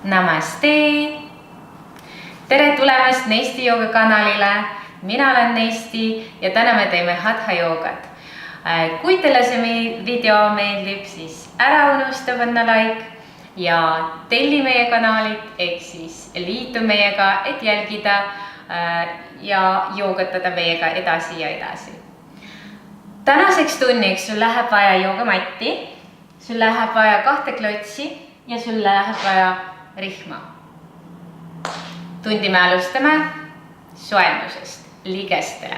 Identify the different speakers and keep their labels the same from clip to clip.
Speaker 1: Namaste! Tere tulemast Nesti Jooga kanalile. Mina olen Nesti ja täna me teeme Hatha joogat. Kui teile see video meeldib, siis ära unusta panna like ja telli meie kanalit, ehk siis liitu meiega, et jälgida ja joogatada meiega edasi ja edasi. Tänaseks tunniks sul läheb vaja joogamatti, sul läheb vaja 2 klotsi ja sul läheb vaja rihma. Tundi me alustame soojendusest ligestele.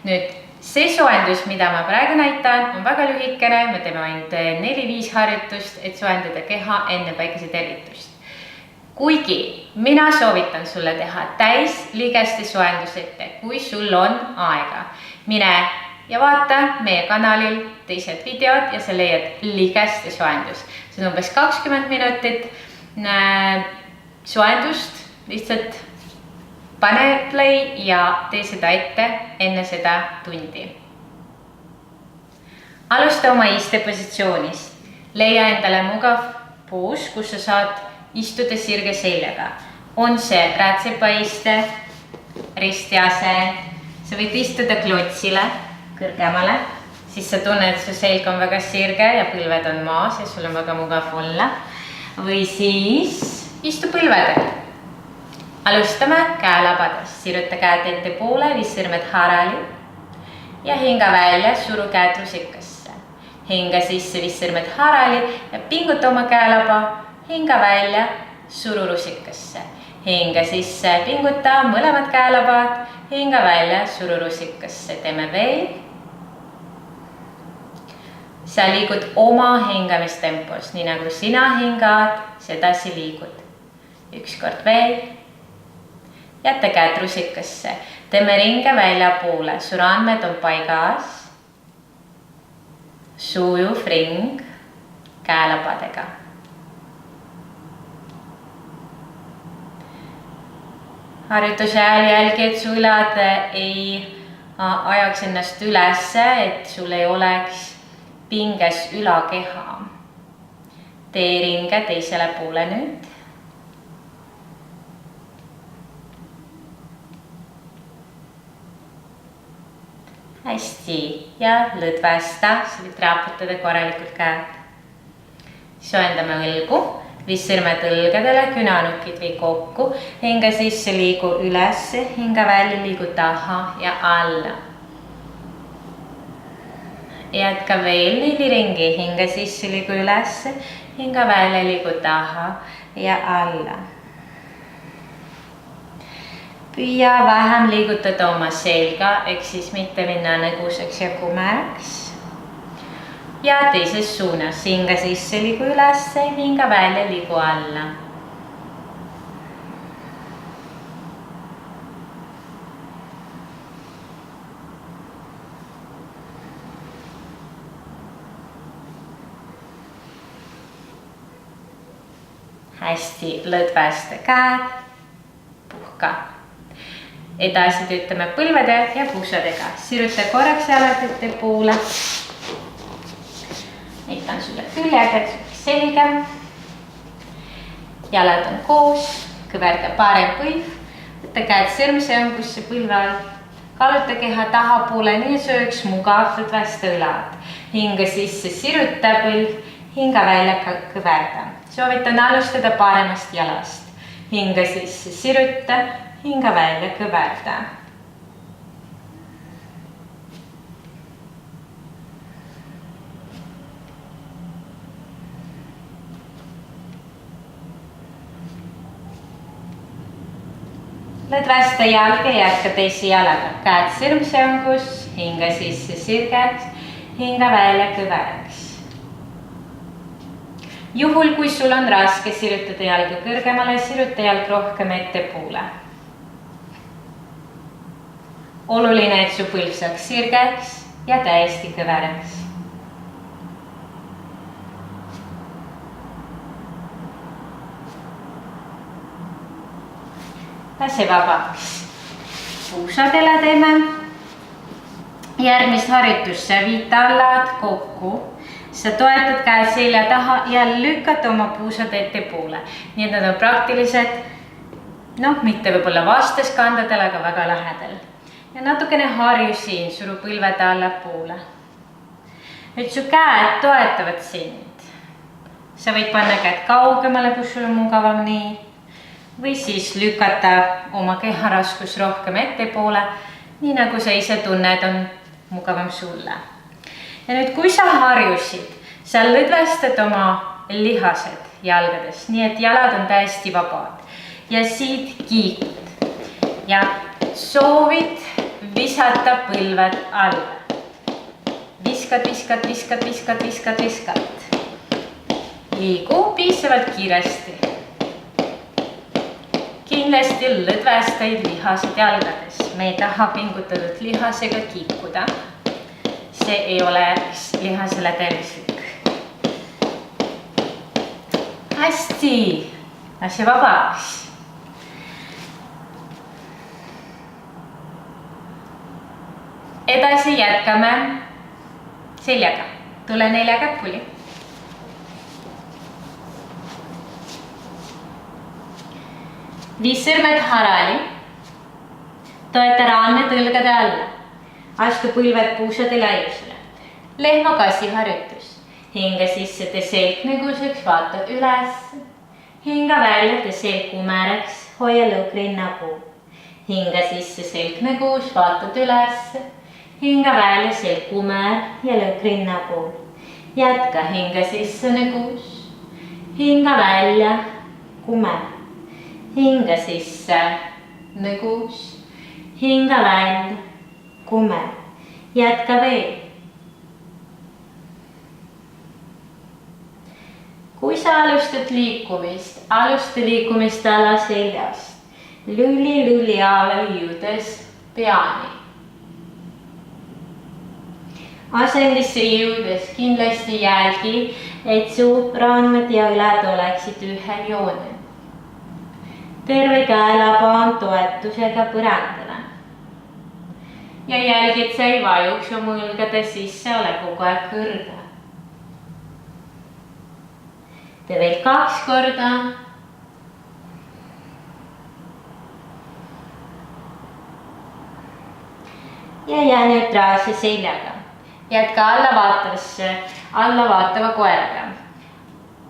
Speaker 1: Nüüd see soojendus, mida ma praegu näitan, on väga lühikene. Me teeme ainult 4-5 harjutust, et soojendada keha enne päikesetervitust. Kuigi mina soovitan sulle teha täis ligeste soojendusette, kui sul on aega. Mine ja vaata meie kanalil teised videod ja sa leiad ligeste soojendus. See on umbes 20 minutit soojendust, lihtsalt pane play ja tee seda ette enne seda tundi. Alusta oma istepositsioonis. Leia endale mugav puus, kus sa saad istuda sirge seljaga. On see rätsepaiste, ristiase. Sa võid istuda klotsile kõrgemale, siis sa tunned, et su selg on väga sirge ja põlved on maas ja sul on väga mugav olla. Või siis istu põlvedel. Alustame käelabadest. Siruta käed ette poole, viis sõrmed harali ja hinga välja, suru käed rusikasse. Hinga sisse, viis sõrmed harali ja pinguta oma käelaba. Hinga välja, suru rusikasse. Hinga sisse, pinguta mõlemad käelabad. Hinga välja, suru rusikasse. Teeme veel. Sa liigud oma hingamistempos, nii nagu sina hingad, sedasi liigud. Üks kord veel. Jätta käed rusikasse. Teeme ringe välja poole. Surandmed on paigas. Sujuv ring käelabadega. Harjutuse ajal jälgi, et su ülad ei ajaks ennast ülesse, et sul ei oleks pinges ülakeha. Tee ringe teisele poole nüüd. Hästi ja lõdvesta, sa võid raputada korralikult käed. Soojendame õlgu, viis sõrmed õlgadele, künanukid või kokku. Hinga sisse liigu üles, hinga välja liigu taha ja alla. Jätka veel 4 ringi, hinga sisse liigu üles, hinga välja liigu taha ja alla. Püüa vähem liigutada oma selga, ehk siis mitte minna nõguseks ja kumeraks. Ja teises suunas, hinga sisse liigu üles, hinga välja liigu alla. Hästi, lõdvesta käed, puhka. Edasi töötame põlvede ja pussadega. Siruta korraks jalad ette poole. Näitan sulle küljed, et selge. Jalad on koos, kõverda parem põlv. Võtta käed sõrmseongusse põlve all. Kalluta keha tahapoole, nii sööks mugav, lõdvesta õlad. Hinga sisse siruta põlv, hinga välja kõverda. Soovitan alustada paremast jalast. Hinga sisse siruta, hinga välja kõverda. Lõdvesta jalga, jätka teisi jalaga. Käed sõrmseongus, hinga sisse sirgeks, hinga välja kõveraks. Juhul, kui sul on raske sirutada jalga kõrgemale, siruta jalg rohkem ette poole. Oluline, et su põlv saaks sirgeks ja täiesti kõveraks. Lase vabaks. Puusadele teeme. Järgmist harjutusse viid tallad kokku. sa toetad käed selja taha ja lükkad oma puusad ettepoole. Nii et nad on praktilised, mitte võib-olla vastaskandadel, aga väga lähedal. Ja natukene harju siin, suru põlved allapoole. Nüüd su käed toetavad sind. Sa võid panna käed kaugemale, kui sul on mugavam nii. Või siis lükata oma keharaskus rohkem ettepoole, nii nagu sa ise tunned on mugavam sulle. Ja nüüd, kui sa harjusid, sa lõdvestad oma lihased jalgades, nii et jalad on täiesti vabad. Ja siit kiikud ja soovid visata põlved alla. Viskad, viskad, viskad, viskad, viskad, viskad. Liigu piisavalt kiiresti. Kindlasti lõdvestaid lihased jalgades. Me ei taha pingutatud lihasega kiikuda. See ei ole lihasele tervislik. Hästi, lase vabaks. Edasi jätkame seljaga. Tule neljaga puli. Viis sõrmed harali. Toeta raamed õlgade alla. Astu põlved puusade laiusele. Lehma kassi harjutus. Hinga sisse tee selg nõguseks, vaata üles. Hinga välja tee selg kumereks, hoia lõuk rinna puu. Hinga sisse selg nõgus, vaatad üles. Hinga välja selg kumer ja lõuk rinna puu. Jätka hinga sisse nõgus. Hinga välja kumer. Hinga sisse nõgus. Hinga välja kumer. Jätka veel. Kui sa alustad liikumist, alusta liikumist alla seljast. Lüli haaval jõudes peani. Asendisse jõudes kindlasti jälgi, et su randmed ja õlad oleksid ühel joonel. Terve käelaba on toetusega põrandale. Ja jälgi, et sa ei vajuks oma õlgade sisse, ole kogu aeg kõrge. Tee veel 2 korda. Ja jää neutraalse seljaga. Jätka alla vaatava koeraga.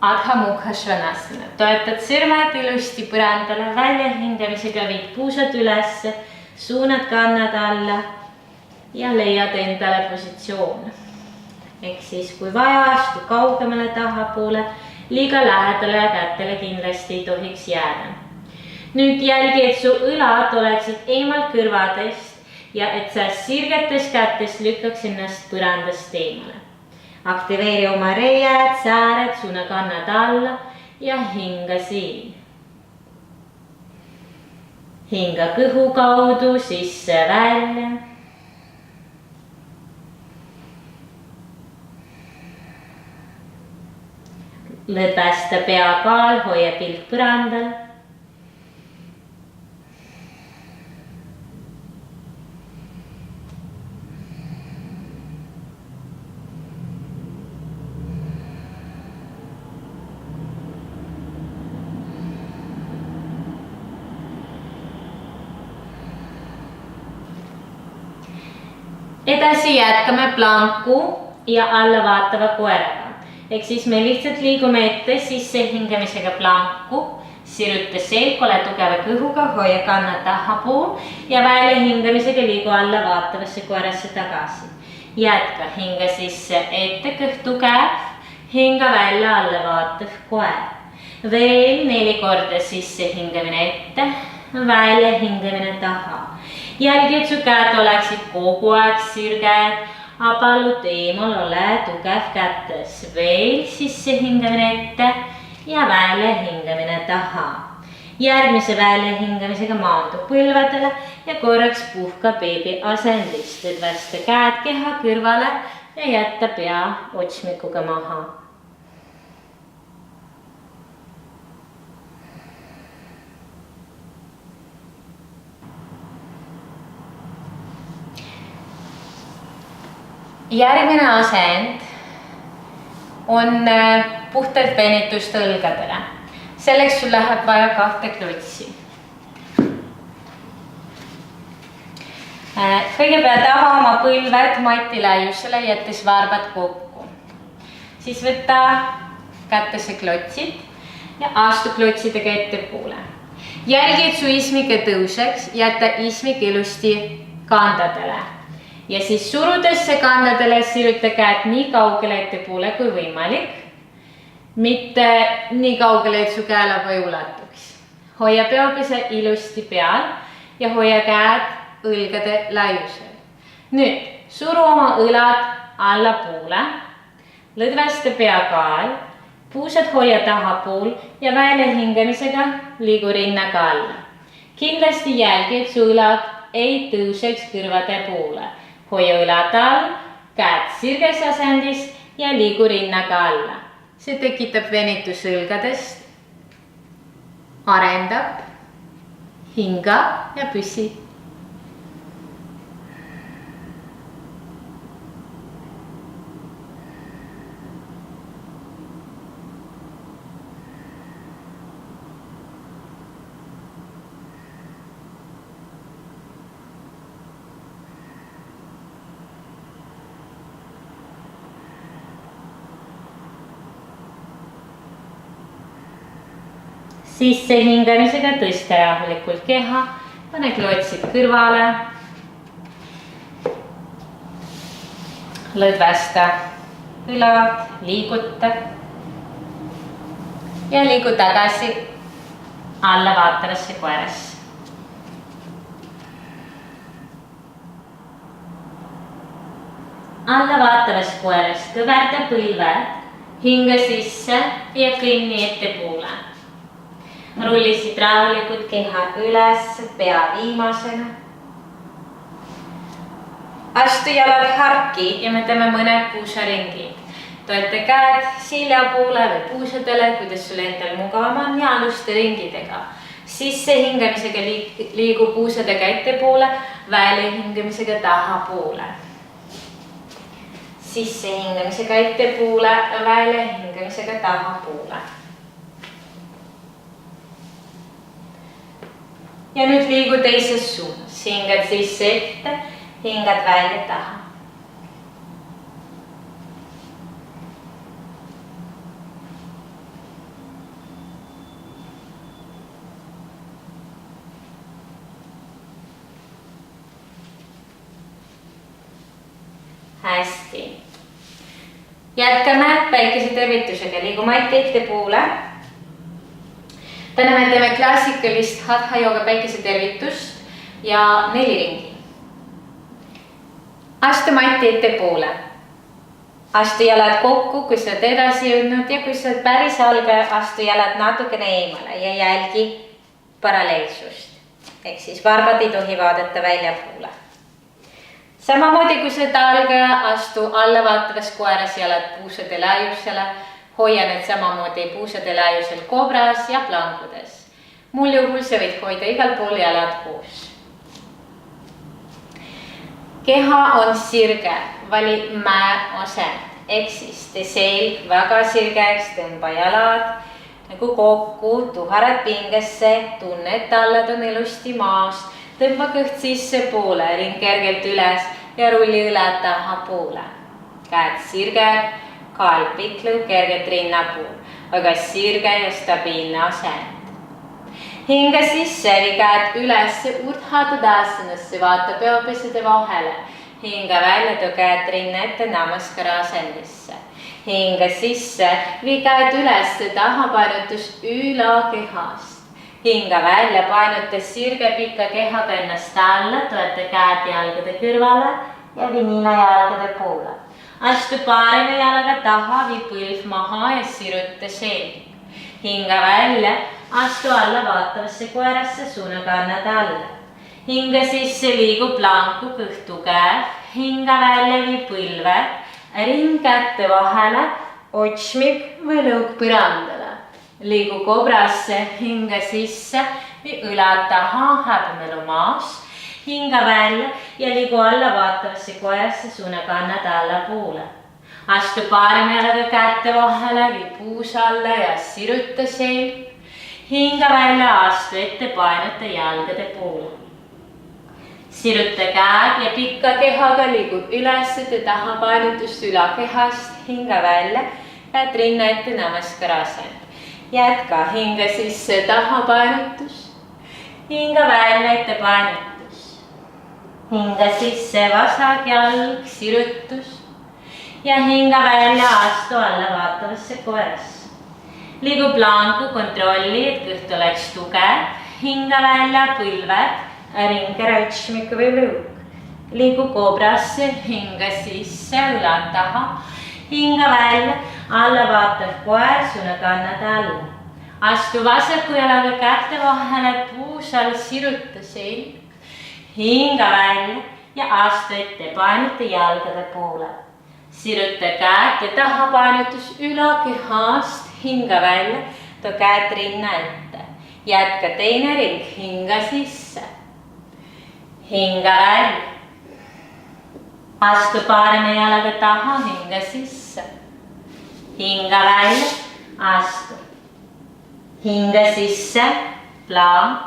Speaker 1: Adha Mukha Svanasana. Toetad sõrmed ilusti põrandale, välja hingamisega viid puusad üles, suunad kannad alla ja leiad endale positsioon. Ehk siis, kui vaja, astu kaugemale tahapoole, liiga lähedale kätele kindlasti ei tohiks jääda. Nüüd jälgi, et su õlad oleksid eemalt kõrvadest ja et sa sirgetes kätes lükkaks ennast põrandast eemale. Aktiveeri oma reied, sääred, suuna kannad alla ja hinga siin. Hinga kõhu kaudu sisse välja. Lõdvesta pea kaal, hoia pilk põrandal. Edasi jätkame planku ja alla vaatava koeraga. Ehk siis me lihtsalt liigume ette sisse hingamisega planku, siruta selg, ole tugeva kõhuga, hoia kannad tahapool ja välja hingamisega liigu alla vaatavasse koerasse tagasi. Jätka hinga sisse ette, kõht tugev, hinga välja alla vaatav koer. Veel 4 korda sisse hingamine ette, välja hingamine taha. Jälgi, et su käed oleksid kogu aeg sirged, abalud eemal, ole tugev kätes. Veel sisse hingamine ette ja välja hingamine taha. Järgmise välja hingamisega maandu põlvedele ja korraks puhka beebi asendist. Lõdvesta käed keha kõrvale ja jätta pea otsmikuga maha. Järgmine asend on puhtalt venitust õlgadele. Selleks sul läheb vaja 2 klotsi. Kõigepealt ava oma põlved mati laiusele, jättes varbad kokku. Siis võta kättesse klotsid ja astu klotsidega ettepoole. Jälgi, et su ismik tõuseks, jätta ismik ilusti kandadele. Ja siis surudesse kandadele siruta käed nii kaugele ettepoole kui võimalik. Mitte nii kaugele, et su käelaba ei ulatuks. Hoia peopese ilusti peal ja hoia käed õlgade laiusel. Nüüd suru oma õlad allapoole, lõdvesta peakaal, puusad hoia tahapool ja välja hingamisega liigu rinnaga alla. Kindlasti jälgi, et su õlad ei tõuseks kõrvade poole. Hoia õlad all, käed sirges asendis ja liigu rinnaga alla. See tekitab venitus õlgadest, arendab, hinga ja püsi. Sisse hingamisega tõsta rahulikult keha, pane klotsid kõrvale, lõdvesta õlad, liiguta ja liigu tagasi alla vaatavasse koerasse. Alla vaatavas koeras kõverda põlved, hinga sisse ja kõnni ettepoole. Rullisid rahulikult keha üles, pea viimasena. Astu jalad harki ja me teeme mõned puusaringid. Toeta käed silja poole või puusadele, kuidas sul endal mugavam on ja alusta ringidega. Sisse hingamisega liigu puusadega ettepoole, välja hingamisega tahapoole. Sisse hingamisega ettepoole, välja hingamisega tahapoole. Ja nüüd liigu teises suunas. Hingad sisse ette, hingad välja taha. Hästi. Jätkame päikese tervitusega. Liigu mati ettepoole. Täna me teeme klassikalist hatha jooga päikese tervitust ja 4 ringi. Astu mati ettepoole. Astu jalad kokku, kui sa oled edasi jõudnud ja kui sa oled päris algaja, astu jalad natukene eemale ja jälgi paralleelsust. Ehk siis varbad ei tohi vaadata väljapoole. Samamoodi kui sa oled algaja, astu alla vaatavas koeras jalad puusade laiusele. Hoia need samamoodi puusade laiusel kobras ja plankudes. Mul juhul sa võid hoida igal pool jalad koos. Keha on sirge, vali mäeasend. Ehk siis tee selg väga sirgeks, tõmba jalad nagu kokku, tuharad pingesse, tunne, et tallad on ilusti maas. Tõmba kõht sisse poole, ring kergelt üles ja rulli õlad taha poole. Käed sirged. Kaal piklu kergelt rinnapool, aga sirge ja stabiilne asend. Hinga sisse, käed üles Urdhadadasanasse, vaata peopesede vahele. Hinga välja, too käed rinna ette namaskara asendisse. Hinga sisse, käed üles, taha painutus üla kehast. Hinga välja, painutas sirge pika kehaga ennast alla, toeta käed jalgade kõrvale ja vinina jalgade poole. Astu paarime jalaga taha, vii põlv maha ja siruta selg. Hinga välja, astu alla vaatavasse koerasse, suuna kannad alla. Hinga sisse liigu planku, kõht tugev. Hinga välja, vii põlve, ring kätte vahele, otsmik või lõug põrandale. Liigu kobrasse, hinga sisse, vii õlad taha, häbemelu maas. Hinga välja ja liigu alla vaatavasse koerasse, suuna kannad alla poole. Astu parem jalaga kätte vahele või puusa alla ja siruta selg. Hinga välja, astu ette, painuta jalgade poole. Siruta käed ja pikka kehaga liigub üles ja taha painutust ülakehast. Hinga välja, jäät rinna ette namaskar-asend. Jätka hinga sisse taha painutus. Hinga välja ette painutus. Hinga sisse vasak jalg, sirutus. Ja hinga välja, astu alla vaatavasse koerasse. Liigu planku, kontrolli, et kõht oleks tugev. Hinga välja, põlved, ringe rõtšmiku või lõug. Liigu koobrasse, hinga sisse, õlad taha. Hinga välja, alla vaatav koer, suna kannad alla. Astu vasaku jalaga kätte vahele, puusal siruta selg. Hinga välja ja astu ette, painuta jalgade poole. Siruta käed ja taha painutus ülakehast, hinga välja, too käed rinna ette. Jätka teine ring, hinga sisse. Hinga välja. Astu parema jalaga taha, hinga sisse. Hinga välja, astu. Hinga sisse, plank.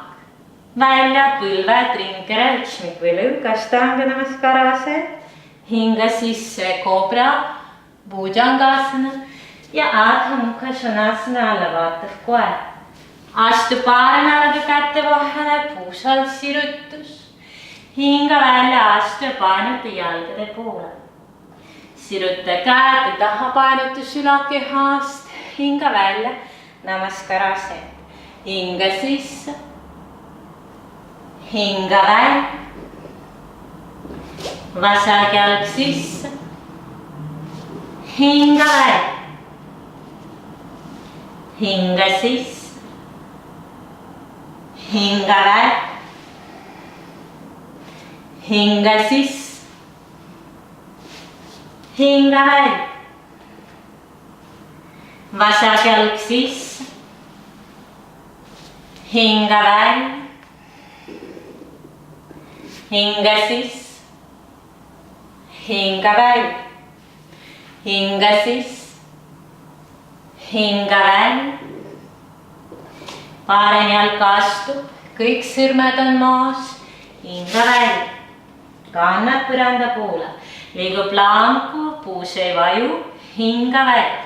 Speaker 1: Välja, põlved, ringe, rõtšmik või lõug, Ashtanga Namaskar-asend. Hinga sisse kobra, bhujangasana ja Adha Mukha Svanasana alla vaatav koer. Astu parem jalaga kätte vahele, puusal sirutus. Hinga välja, astu ja painuta jalgade poole. Siruta käed ja taha painutus ülakehast. Hinga välja, namaskar-asend. Hinga sisse. Hinga välja. Vasak jalg sisse. Hinga välja. Hinga sisse. Hinga välja. Hinga sisse. Hinga välja. Vasak jalg sisse. Hinga välja. Hinga sisse. Hinga välja. Hinga sisse. Hinga välja. Parem jalg astub, kõik sõrmed on maas. Hinga välja. Kannad põranda poole. Liigu planku, puus ei vaju. Hinga välja.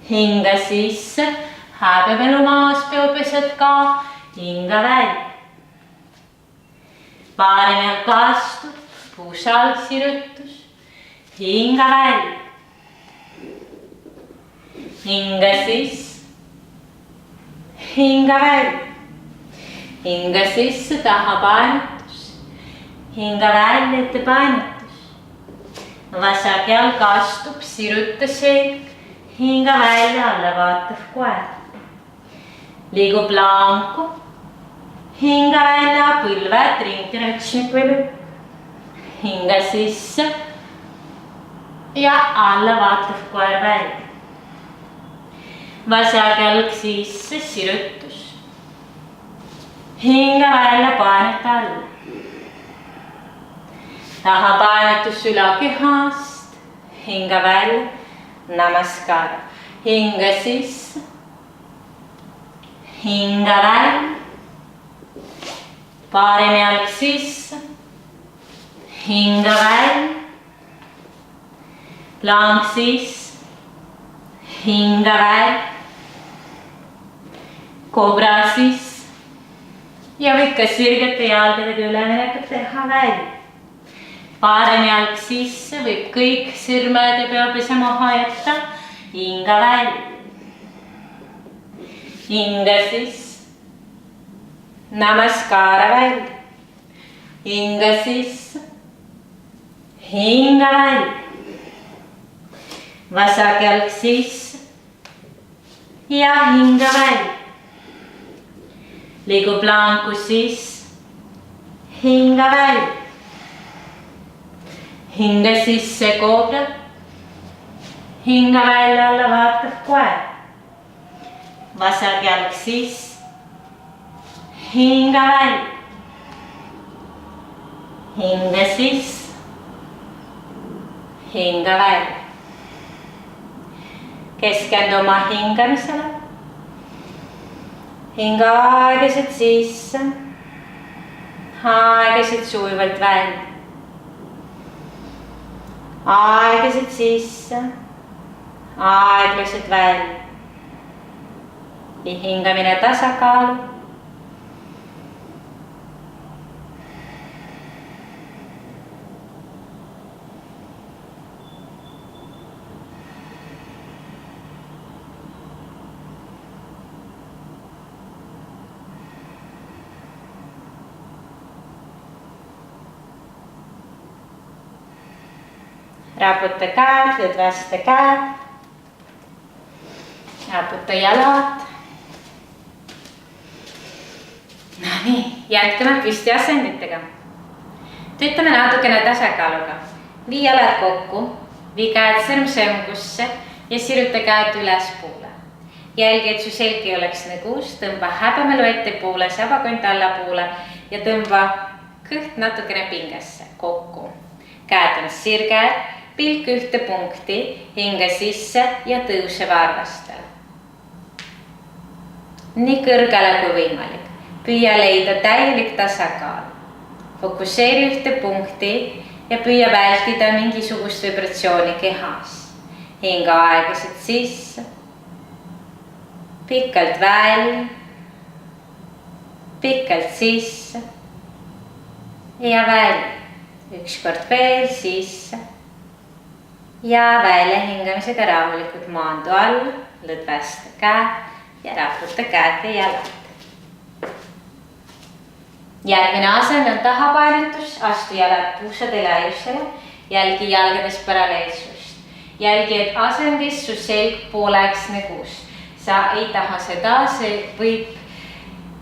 Speaker 1: Hinga sisse. Häbemelu maas, peopesed ka. Hinga välja. Parem jalg astub. Puusal sirutus. Hinga välja. Hinga sisse. Hinga välja. Hinga sisse, taha painutus. Hinga välja, ette painutus. Vasak jalg astub, siruta selg. Hinga välja, alla vaatav koer. Liigu planku. Hinga välja, põlved, ringi rõtšmik või lõug. Hinga sisse ja alla vaatav koer välja. Vasak jalg sisse, sirutus. Hinga välja, painuta alla. Taha painutus ülakehast. Hinga välja, namaskar. Hinga sisse. Hinga välja. Parem jalg sisse. Hinga välja. Plank sisse. Hinga välja. Kobra sisse. Ja võib ka sirgete jalgadega üleminekut teha välja. Parem jalg sisse, võib kõik sõrmed ja peopese maha jätta. Hinga välja. Hinga sisse. Namaskara välja. Hinga sisse. Hinga välja. Vasak jalg sisse. Ja hinga välja. Liigu planku sisse. Hinga välja. Hinga sisse kobra. Hinga välja, alla vaatav koer. Vasak jalg sisse. Hinga välja. Hinga sisse. hinga välja. Keskendu oma hingamisele. Hinga aeglaselt sisse. Aeglaselt sujuvalt välja. Aeglaselt sisse. Aeglaselt välja. Hingamine tasakaalu. Raputa käed, lõdvesta käed. Raputa jalad. No nii, jätkame püsti asenditega. Töötame natukene tasakaaluga. Vii jalad kokku, vii käed sõrmsõngusse ja siruta käed ülespoole. Jälgi, et su selg ei oleks nõgus, tõmba häbemelu ettepoole, sabakond allapoole ja tõmba kõht natukene pingesse kokku. Käed on sirged, pilk ühte punkti, hinga sisse ja tõuse varvastele. Nii kõrgele kui võimalik. Püüa leida täielik tasakaal. Fokuseeri ühte punkti ja püüa vältida mingisugust vibratsiooni kehas. Hinga aeglaselt sisse. Pikalt välja. Pikalt sisse. Ja välja. Ükskord veel sisse. Ja välja hingamisega rahulikult maandu all. Lõdvesta käed ja raputa käed ja jalad. Järgmine asend on tahapainutus, astu jalad puusade laiusele, jälgi jalgades paralleelsust. Jälgi, et asendis su selg pooleks nõgus. Sa ei taha seda, see võib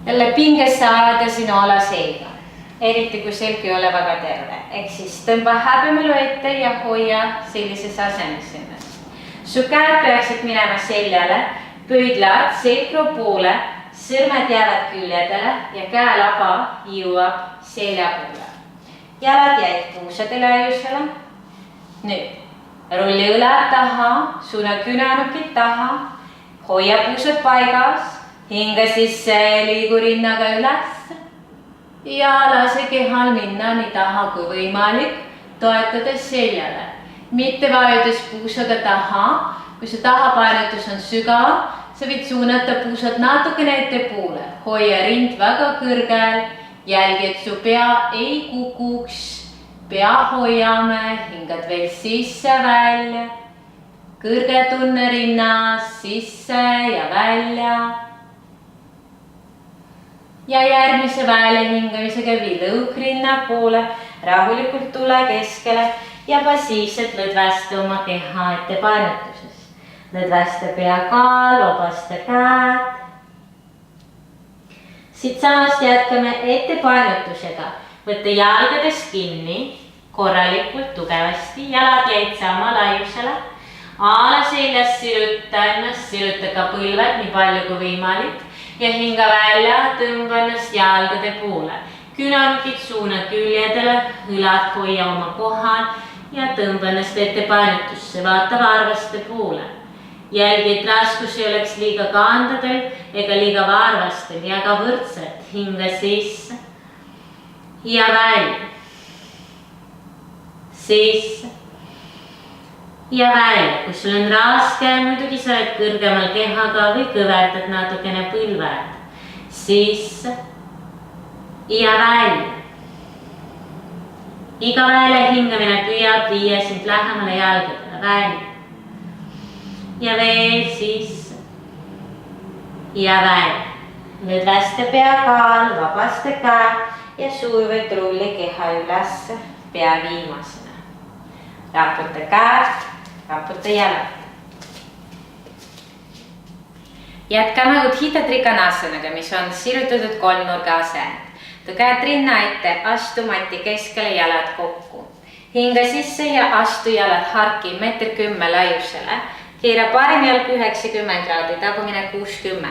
Speaker 1: jälle pingesse ajada sinu ala selga. Eriti kui selg ei ole väga terve. Ehk siis tõmba häbemelu ette ja hoia sellises asendis ennast. Su käed peaksid minema seljale, pöidlad selgroo poole, sõrmed jäävad küljedele ja käelaba jõuab selja poole. Jalad jäid puusade laiusele. Nüüd rolli õlad taha, suuna künanukid taha, hoia puusad paigas, hinga sisse, liigu rinnaga üles ja lase kehal minna nii taha kui võimalik, toetades seljale. Mitte vajudes puusaga taha, kui see tahapainutus on sügav, sa võid suunata puusad natukene ettepoole, hoia rind väga kõrgel, jälgi, et su pea ei kukuks, pea hoiame, hingad veel sisse, välja, kõrge tunne rinnas, sisse ja välja. Ja järgmise välja hingamisega vii lõuk rinna poole, rahulikult tule keskele ja passiivselt lõdvesta oma keha ettepainutuses. Lõdvesta pea kaal, vabasta käed. Siit samast jätkame ettepainutusega. Võtta jalgadest kinni, korralikult, tugevasti, jalad jäid sama laiusele. Aala seljas siruta ennast, siruta ka põlved nii palju kui võimalik ja hinga välja, tõmba ennast jalgade poole. Künanukid suuna küljedele, õlad hoia oma kohal ja tõmba ennast ettepainutusse, vaata varvaste poole. Jälgi, et raskus ei oleks liiga kandadel ega liiga varvastel ja ka võrdselt. Hinga sisse ja välja. Sisse ja välja. Kui sul on raske, muidugi sa oled kõrgemal kehaga või kõverdad natukene põlved. Sisse ja välja. Iga välja hingamine püüab viia sind lähemale jalgadele. Välja. Ja veel sisse ja välja. Lõdvesta pea kaal, vabasta käe ja sujuvalt rulli keha üles pea viimasena. Raputa käed, raputa jalad. Jätkame Udhita Trikonasanaga, mis on sirutatud kolmnurga asend. Too käed rinna ette, astu mati keskele, jalad kokku. Hinga sisse ja astu jalad harki 1,10 m laiusele. Keera parim jalg 90 kraadi, tagumine 60.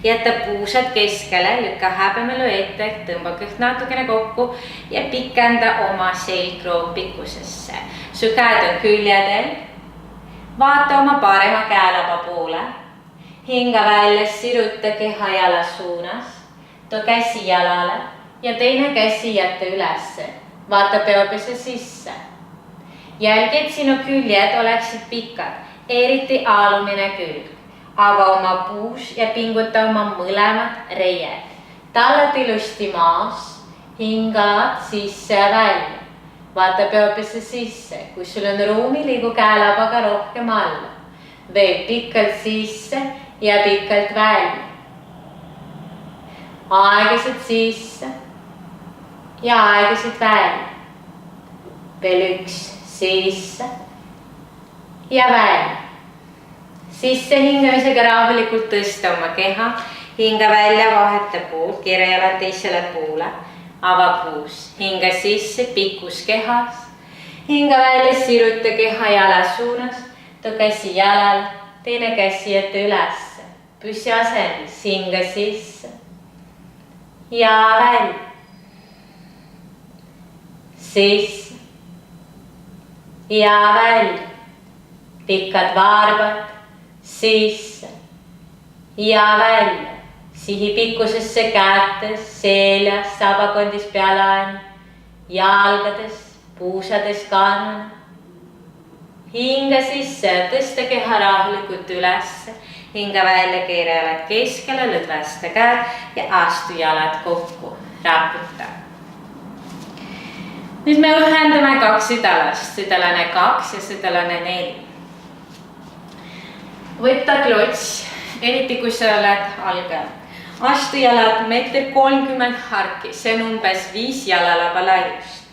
Speaker 1: Jäta puusad keskele, lükka häbemelu ette, tõmba kõht natukene kokku ja pikenda oma selgroog pikkusesse. Su käed on küljadel. Vaata oma parema käelaba poole. Hinga välja, siruta keha jala suunas. Too käsi jalale ja teine käsi jätta ülesse. Vaata peopese sisse. Jälgi, et sinu küljed oleksid pikad, eriti alumine külg. Ava oma puus ja pinguta oma mõlemad reied. Tallad ilusti maas, hingad sisse ja välja. Vaata peopese sisse, kui sul on ruumi, liigu käelabaga rohkem alla. Veel pikalt sisse ja pikalt välja. Aeglaselt sisse ja aeglaselt välja. Veel üks sisse ja välja. Sisse hingamisega rahulikult tõsta oma keha. Hinga välja, vaheta pool, keera jalad teisele poole. Ava puus, hinga sisse, pikkus kehas. Hinga välja, siruta keha jala suunas. Too käsi jalal, teine käsi jätta ülesse. Püsi asendis, hinga sisse ja välja. Sisse ja välja. Pikad varbad, sisse ja välja. Sihi pikkusesse kätes, seljas, sabakondis pealaen, jalgades, puusades kannana. Hinga sisse, tõsta keha rahulikult ülesse. Hinga välja, keera jalad keskele, lõdvesta käed ja astu jalad kokku. Raputa. Nüüd me ühendame kaks südalast, südalane 2 ja südalane 4. Võtta klots, eriti kui sa oled algajal. Astu jalad 1,30 m harki, see on umbes 5 jalalaba laiust.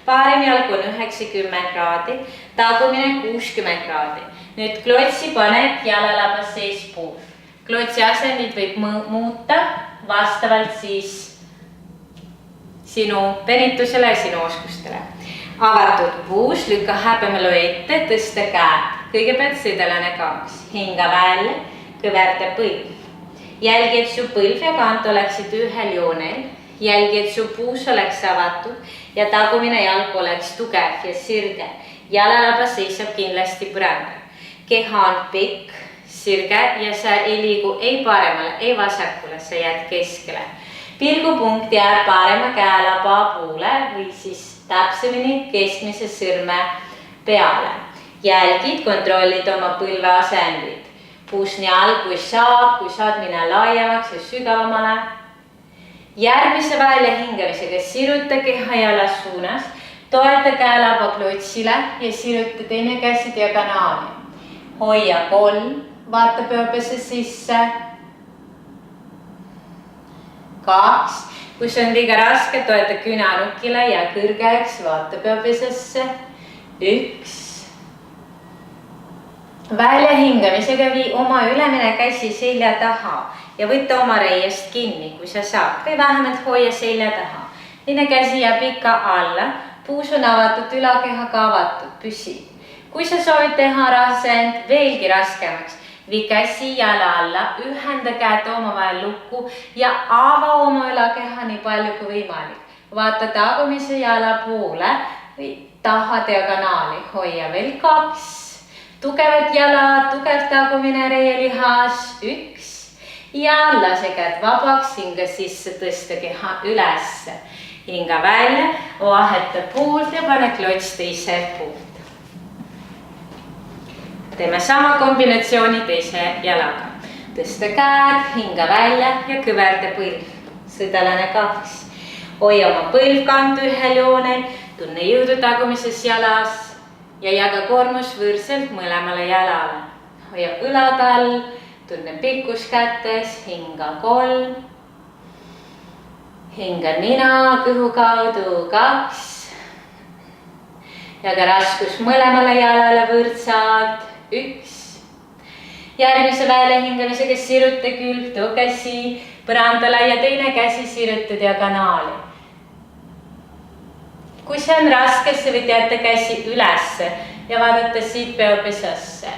Speaker 1: Parim jalg on 90 kraadi, tagumine 60 kraadi. Nüüd klotsi paned jalalaba sees puud. Klotsi asendid võib muuta vastavalt siis sinu venitusele ja sinu oskustele. Avatud puus, lükka häbemelu ette, tõsta käed. Kõigepealt südalane 2, hinga välja, kõverda põlv. Jälgi, et su põlv ja kant oleksid ühel joonel. Jälgi, et su puus oleks avatud ja tagumine jalg oleks tugev ja sirge. Jalalaba seisab kindlasti põrandal. Keha on pikk, sirge ja sa ei liigu ei paremale, ei vasakule, sa jääd keskele. Pilgupunkt jääb parema käelaba poole või siis täpsemini keskmise sõrme peale. Jälgid, kontrollid oma põlve asendid. Puus nii all, kui saad minna laiemaks ja sügavamale. Järgmise välja hingamisega siruta keha jala suunas, toeta käelaba klotsile ja siruta teine käsi diagonaali. Hoia 3, vaata peopese sisse. 2, kui see on liiga raske, toeta künanukile ja kõrgeks, vaata peopesesse. 1. Välja hingamisega vii oma ülemine käsi selja taha ja võtta oma reiest kinni, kui sa saad, või vähemalt hoia selja taha. Teine käsi jääb ikka alla, puus on avatud, ülakehaga avatud, püsi. Kui sa soovid teha asend veelgi raskemaks, vii käsi jala alla, ühenda käed omavahel lukku ja ava oma ülakeha nii palju kui võimalik. Vaata tagumise jala poole või taha diagonaali, hoia veel 2. Tugevad jalad, tugev tagumine reielihas, 1. Ja lase käed vabaks, hinga sisse, tõsta keha ülesse. Hinga välja, vaheta poolt ja pane klots teise poolt. Teeme sama kombinatsiooni teise jalaga. Tõsta käed, hinga välja ja kõverda põlv. Südalane 2. Hoia oma põlvkant ühel joonel, tunne jõudu tagumises jalas. Ja jaga koormus võrdselt mõlemale jalale. Hoia õlad all, tunne pikkus kätes, hinga 3. Hinga nina kõhu kaudu 2. Jaga raskus mõlemale jalale võrdsalt 1. Järgmise välja hingamisega siruta külg, too käsi põrandale ja teine käsi siruta diagonaali. Kui see on raske, sa võid jätta käsi ülesse ja vaadata siit peopesasse.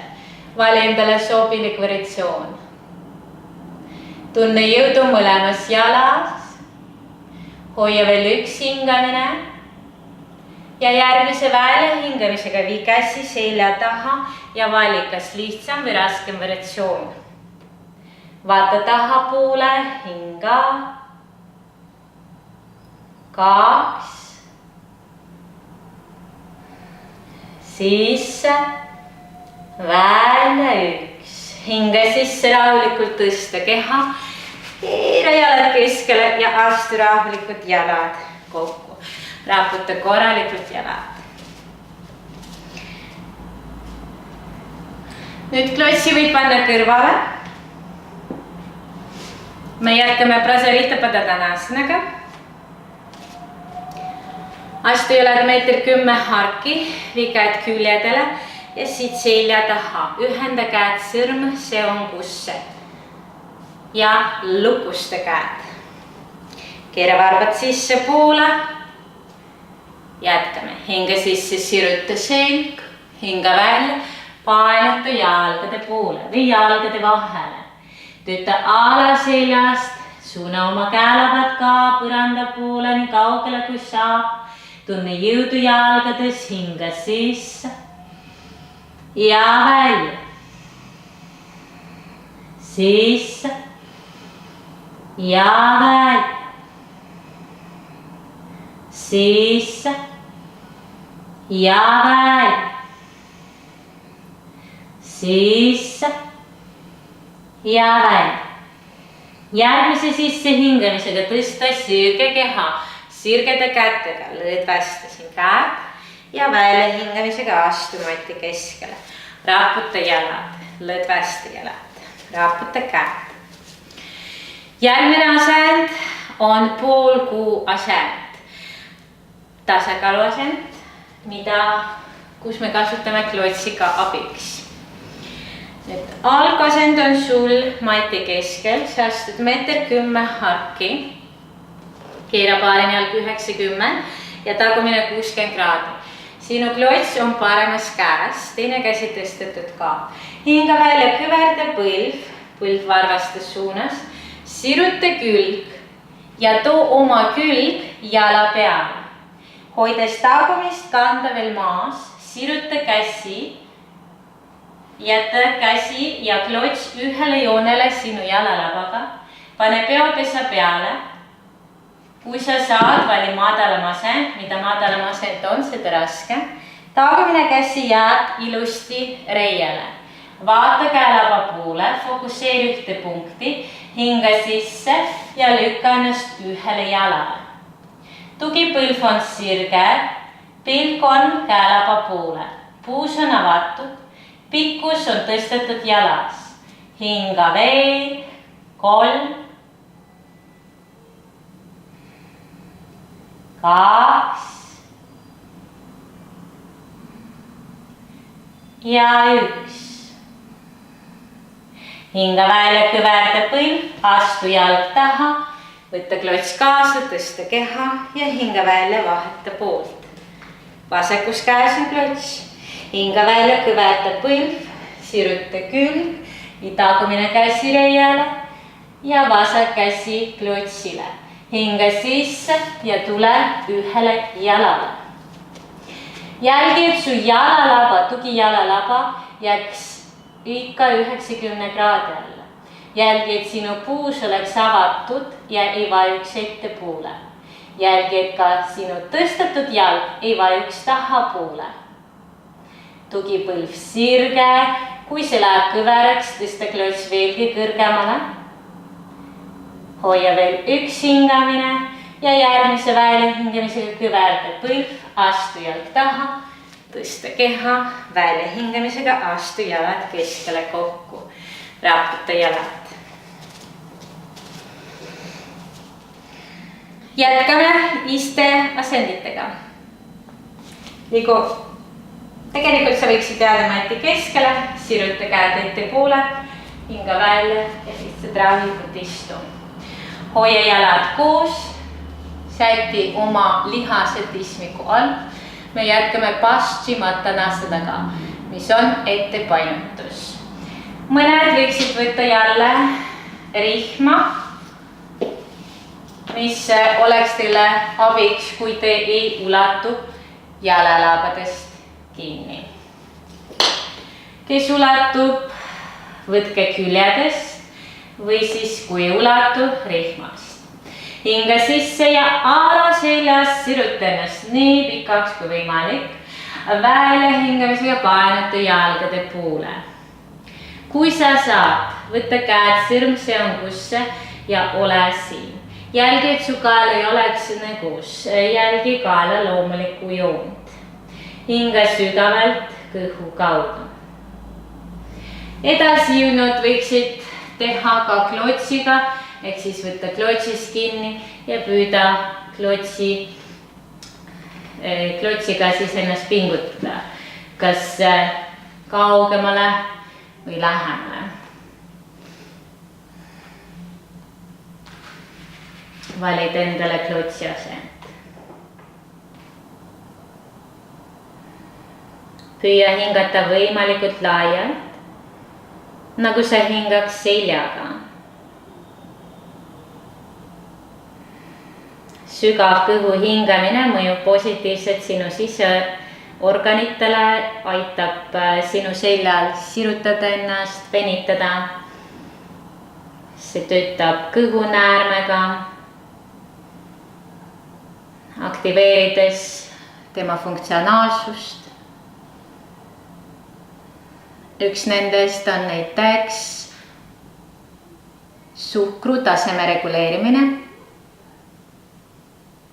Speaker 1: Vali endale sobilik variatsioon. tunne jõudu mõlemas jalas. Hoia veel üks hingamine. Ja järgmise väljahingamisega vii käsi selja taha ja vali kas lihtsam või raskem variatsioon. Vaata tahapoole, hinga. 2. Sisse, välja 1. Hinga sisse rahulikult tõsta keha. Keera jalad keskele ja astu rahulikult jalad kokku. Raputa korralikult jalad. Nüüd klotsi võib panna kõrvale. Me jätkame Prasarita Padadanaasanaga. Astu jalad 1,10 m harki, vii käed küljedele ja siit selja taha. Ühenda käed sõrm seongusse ja lukusta käed. Keera varbad sisse poole. Jätkame. Hinga sisse, siruta selg, hinga välja, painata jalgade poole või jalgade vahele. Tööta ala seljast, suuna oma käelabad ka põranda poole nii kaugele kui saab. Tunne jõudu jalgades, hinga sisse ja välja. Sisse ja välja. Sisse ja välja. Sisse ja välja. Järgmise sisse hingamisega tõsta sirge keha. Sirgede kätega lõdvastasin käed ja välja hingamisega astu mati keskele. Raputa jalad, lõdvasta jalad, raputa käed. Järgmine asend on poolkuu asend. Tasakaalu asend, kus me kasutame klotsiga abiks. Nüüd algasend on sul mati keskel, sa astud 1,10 m harki. Keera paarem jalg 90 ja tagumine 60 kraadi. Sinu klots on paremas käes, teine käsi tõstetud ka. Hinga välja kõverda põlv varvaste suunas. Siruta külg ja too oma külg jala peale. Hoides tagumist kanda veel maas, siruta käsi. Jäta käsi ja klots ühele joonele sinu jalalabaga. Pane peopesa peale. Kui sa saad, vali madalam asend, mida madalam asend on, seda raske. Tagumine käsi jääb ilusti reiale. Vaata käelaba poole, fokusseeri ühte punkti, hinga sisse ja lükka ennast ühele jalale. Tugipõlv on sirge, pilk on käelaba poole. Puus on avatud, pikkus on tõstetud jalas. Hinga veel, 3. 2 ja 1. Hinga välja kõverda põlv, astu jalg taha, võtta klots kaasa, tõsta keha ja hinga välja vaheta poolt. Vasakus käes on klots. Hinga välja kõverda põlv, siruta külg, tagumine käsi reiale ja vasak käsi klotsile. Hinga sisse ja tule ühele jalale. Jälgi, et su jalalaba, tugijalalaba jääks ikka 90 kraadi alla. Jälgi, et sinu puus oleks avatud ja ei vajuks ettepoole. Jälgi, et ka sinu tõstetud jalg ei vajuks tahapoole. Tugipõlv sirge, kui see läheb kõveraks, tõsta klots veelgi kõrgemale. Hoia veel üks hingamine ja järgmise väljahingamisega kõverda põlv, astu jalg taha, tõsta keha, väljahingamisega astu jalad keskele kokku, raputa jalad. Jätkame iste asenditega. Tegelikult sa võiksid jääda mati keskele, siruta käed ette poole, hinga välja ja lihtsalt rahulikult istu. Hoia jalad koos, säti oma lihased ismiku all. Me jätkame Paschimottanasanaga, mis on ettepainutus. Mõned võiksid võtta jälle rihma, mis oleks teile abiks, kui te ei ulatu jalalabadest kinni. Kes ulatub, võtke küljedest või siis kui ulatub rihmast. Hinga sisse ja alaseljas siruta ennast nii pikaks kui võimalik. Välja hingamisega painata jalgade poole. Kui sa saad, võtta käed sõrmseongusse ja ole siin. Jälgi, et su kael ei oleks nägus. Jälgi kaela loomulikku joont. Hinga sügavalt kõhu kaudu. Edasi jõudnud võiksid teha ka klotsiga, ehk siis võtta klotsist kinni ja püüda klotsiga siis ennast pingutada, kas kaugemale või lähemale. Valid endale klotsi asend. Püüa hingata võimalikult laialt, nagu sa hingaks seljaga. Sügav kõhu hingamine mõjub positiivselt sinu siseorganitele, aitab sinu seljal sirutada ennast, venitada. See töötab kõhunäärmega, aktiveerides tema funktsionaalsust. Üks nendest on näiteks suhkru taseme reguleerimine.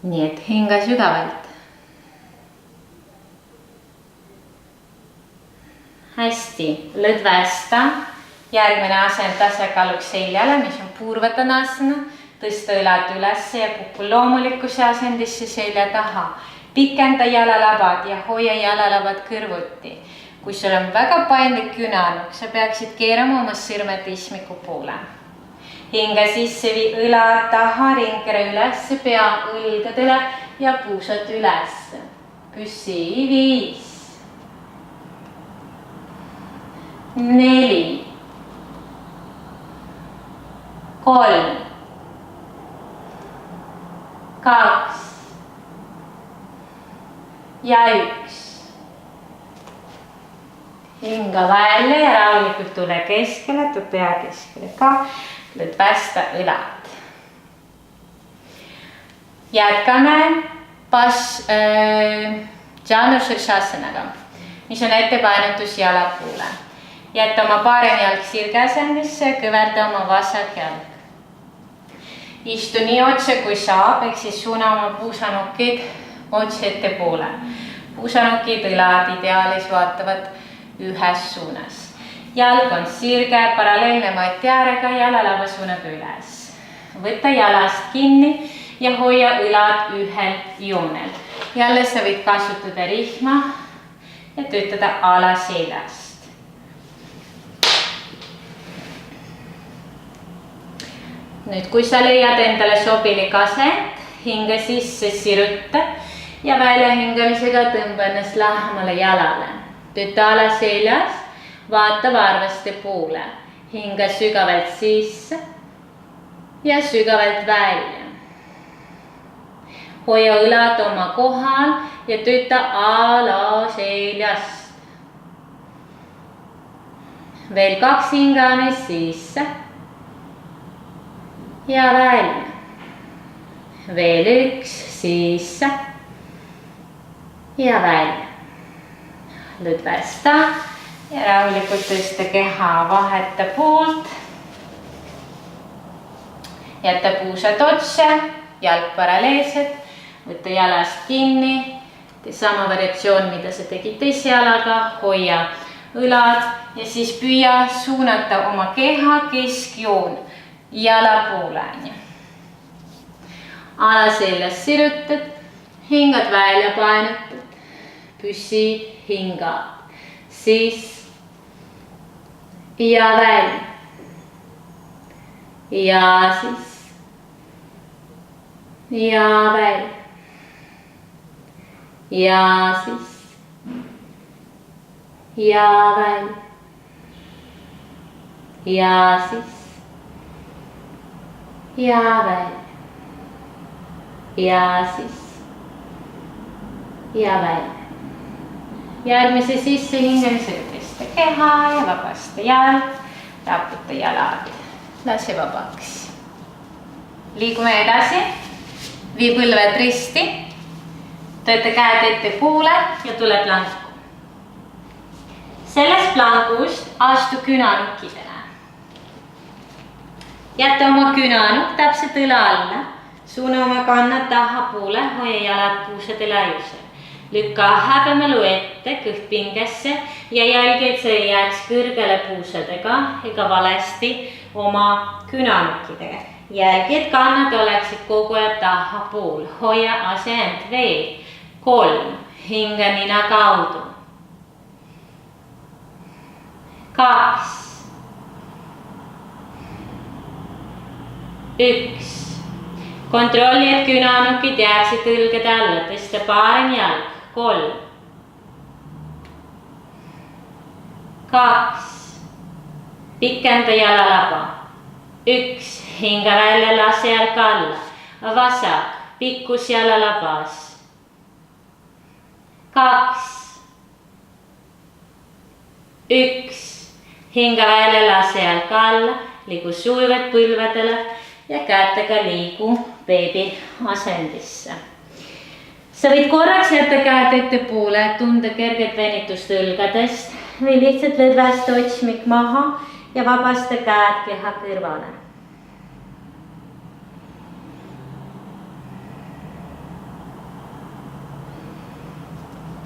Speaker 1: Nii et hinga sügavalt. Hästi, lõdvesta. Järgmine asend tasakaaluks seljale, mis on purvatanasana. Tõsta õlad üles ja kukku loomulikkuse asendisse selja taha. Pikenda jalalabad ja hoia jalalabad kõrvuti. Kui sul on väga paindlik künanuk, sa peaksid keerama oma sõrmed ristmiku poole. Hinga sisse vii õlad taha, ringkere üles, pea õlgadele ja puusad üles. Püssi 5, 4, 3, 2 ja 1. Hinga välja ja rahulikult tule keskele, tu pea keskele ka, lõdvesta õlad. Jätkame Janushasanaga, mis on ettepainutus jala poole. Jätta oma parem jalg sirgeasendisse, kõverda oma vasak jalg. Istu nii otse kui saab, ehk siis suuna oma puusanukid otse ette poole. Puusanukid õlad ideaalis vaatavad ühes suunas. Jalg on sirge, paralleelne mati äärega, jalalaba suunab üles. Võta jalast kinni ja hoia õlad ühel joonel. Jälle sa võid kasutada rihma ja töötada alaseljast. Nüüd, kui sa leiad endale sobilik asend, hinga sisse siruta ja välja hingamisega tõmba ennast lähemale jalale. Tööta alaseljas, vaata varvaste poole, hinga sügavalt sisse ja sügavalt välja. Hoia õlad oma kohal ja tööta alaseljast. Veel 2 hingamist sisse ja välja. Veel 1 sisse ja välja. Lõdvesta ja rahulikult tõsta keha vaheta poolt. Jätta puusad otse, jalg paralleelselt, võtta jalast kinni. Tee sama variatsioon, mida sa tegid teise jalaga, hoia õlad ja siis püüa suunata oma keha keskjoon jala poole. Alaseljas sirutad, hingad välja painutad, püsid. Hingad, siis ja välja ja siis ja välja ja siis ja välja ja siis ja välja. Ja sisse. Ja välja. Järgmise sisse hingamisega tõsta keha ja vabasta jalg. Raputa jalad. Lase vabaks. Liigume edasi. Vii põlved risti. Tööta käed ettepoole ja tule planku. Sellest plankust astu künanukkidele. Jäta oma künanukk täpselt õla alla. Suuna oma kannad tahapoole, hoia jalad puusade laiusel. Lükka häbemelu ette kõht pingesse ja jälgi, et see jääks kõrgele puusadega ega valesti oma künanukkidega. Jälgi, et kannad oleksid kogu aeg tahapool. Hoia asend veel. 3. Hinga nina kaudu. 2. 1. Kontrolli, et künanukid jääksid õlgede alla. Tõsta parem jalg. 3. 2. Pikenda jalalaba. 1. Hinga välja, lase jalg alla. Vasak, pikkus jalalabas. 2. 1. Hinga välja, lase jalg alla. Liigu sujuvalt põlvedele ja kätega liigu beebi asendisse. Sa võid korraks jätta käed ettepoole, tunda kerget venitust õlgadest või lihtsalt lõdvasta otsmik maha ja vabasta käed keha kõrvale.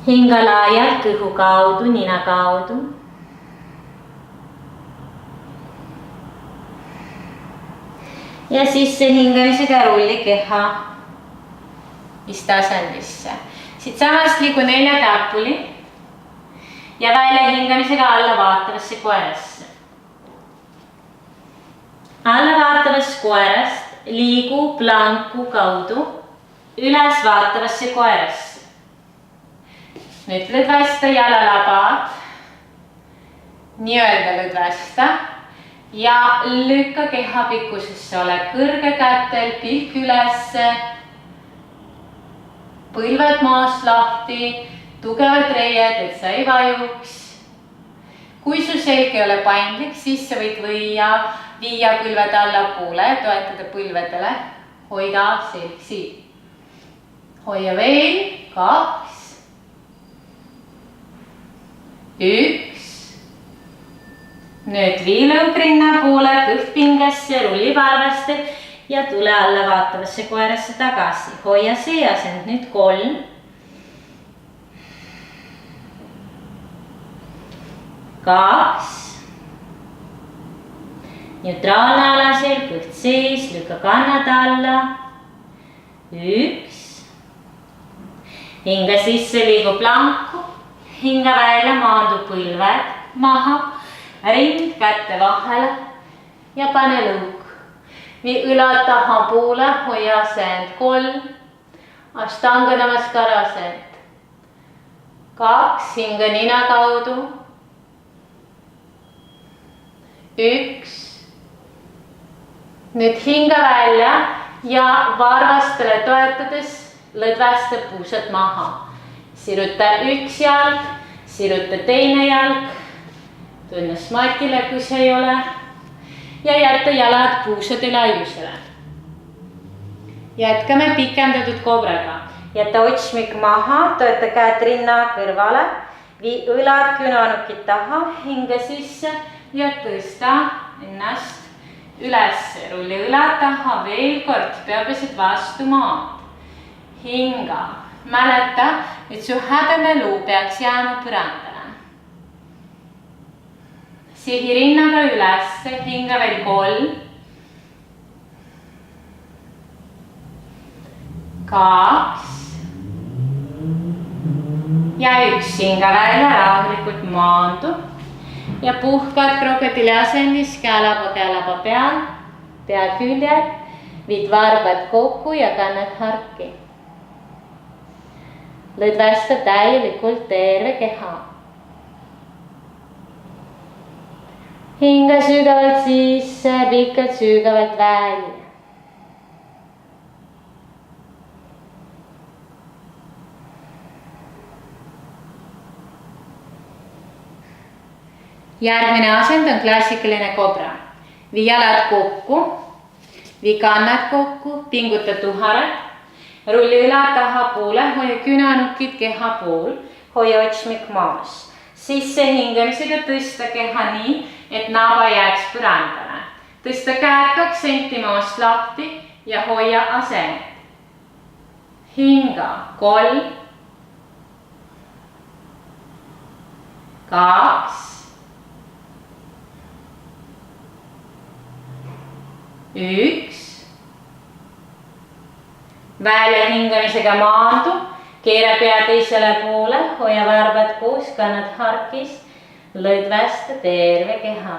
Speaker 1: Hinga laialt kõhu kaudu, nina kaudu. Ja sisse hingamisega rulli keha isteasendisse. Siit samast liigu 4 täpuli ja välja hingamisega alla vaatavasse koerasse. Alla vaatavast koerast liigu planku kaudu üles vaatavasse koerasse. Nüüd lõdvesta jalalabad, nii-öelda lõdvesta ja lükka keha pikkusesse, ole kõrge kätel, pilk ülesse, põlved maast lahti, tugevad reied, et sa ei vajuks. Kui su selg ei ole paindlik, siis sa võid viia põlved allapoole ja toetada põlvedele. Hoida selg siit. Hoia veel, 2. 1. Nüüd vii lõugrinna poole, kõht pingesse, rulli palveste ja tule alla vaatavasse koerasse tagasi. Hoia see asend. Nüüd 3. 2. Neutraalne alasel, kõht sees, lükka kannad alla. 1. Hinga sisse, liigu planku. Hinga välja, maandu põlved maha, rind kätte vahele ja pane lõug. Vii õlad taha poole, hoia asend. 3. Ashtanga namaskara asend. 2. Hinga nina kaudu. 1. Nüüd hinga välja ja varvastele toetades lõdvasta puusad maha. Siruta 1 jalg, siruta teine jalg, tunne smatile, kui see ei ole ja jätta jalad puusade laiusele. Jätkame pikendatud kobraga. Jäta otsmik maha, toeta käed rinna kõrvale, vii õlad künanukid taha, hinga sisse ja tõsta ennast üles. Rulli õlad taha veel kord, peapesid vastu maad. Hinga. Mäleta, et su häbemeluu peaks jääma põrandale. Sihi rinnaga üles, hinga veel 3. 2. Ja 1. Hinga välja, rahulikult maandu. Ja puhkad krokodili asendis, käelaba peal, pea küljed, viid varbad kokku ja kannad harki. Lõdvesta täielikult terve keha. Hinga sügavalt sisse, pikalt sügavalt välja. Järgmine asend on klassikaline kobra. Vii jalad kokku, vii kannad kokku, pinguta tuharat, rulli üla tahapoole, hoia künanukid keha pool, hoia otsmik maas. Sisse hingamisega tõsta keha nii, et naba jääks põrandale. Tõsta käed 2 senti maast lahti ja hoia asend. Hinga 3, 2, 1. Välja hingamisega maandu, keera pea teisele poole, hoia varbad koos, kannad harkis, lõdvesta terve keha.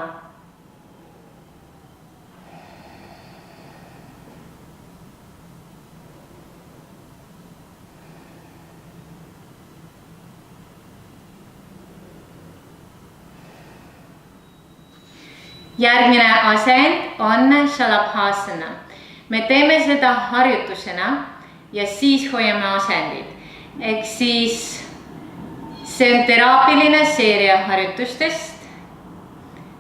Speaker 1: Järgmine asend on Shalabhasana. Me teeme seda harjutusena ja siis hoiame asendid. Ehk siis see on teraapiline seeria harjutustest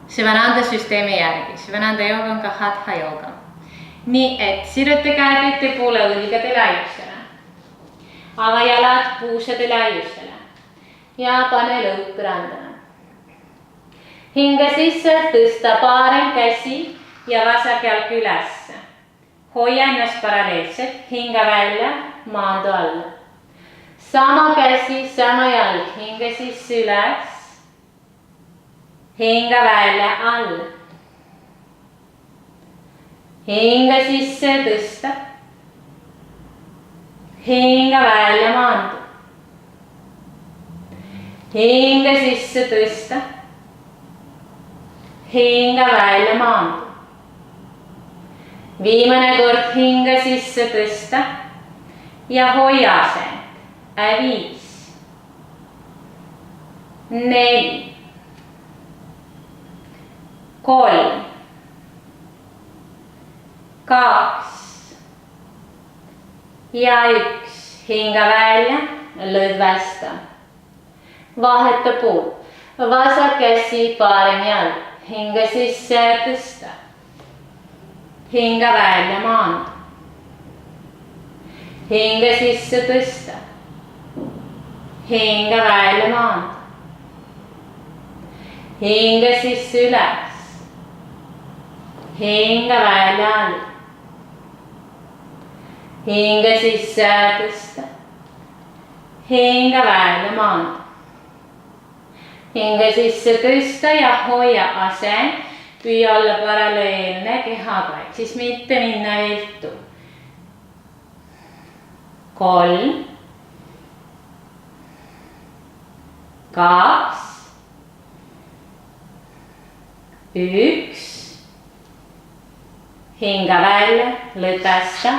Speaker 1: Sivananda süsteemi järgi. Sivananda jooga on ka Hatha jooga. Nii et siruta käed ette poole õlgade laiusele. Ava jalad puusade laiusele. Ja pane lõug põrandale. Hinga sisse, tõsta paarem käsi ja vasak jalg üles. Hoia ennast paralleelselt, hinga välja, maandu alla. Sama käsi, sama jalg, hinga sisse üles. Hinga välja, alla. Hinga sisse, tõsta. Hinga välja, maandu. Hinga sisse, tõsta. Hinga välja, maandu. Viimane kord hinga sisse tõsta ja hoia asend. 5, 4, 3, 2 ja 1. Hinga välja, lõdvesta. Vaheta pool. Vasak käsi, parem jalg. Hinga sisse tõsta. Hinga välja, maandu. Hinga sisse tõsta. Hinga välja, maandu. Hinga sisse üles. Hinga välja, alla. Hinga sisse tõsta. Hinga välja, maandu. Hinga sisse tõsta ja hoia asend. Püüa olla paralleelne kehaga, et siis mitte minna viltu. 3, 2, 1. Hinga välja, lõdvesta,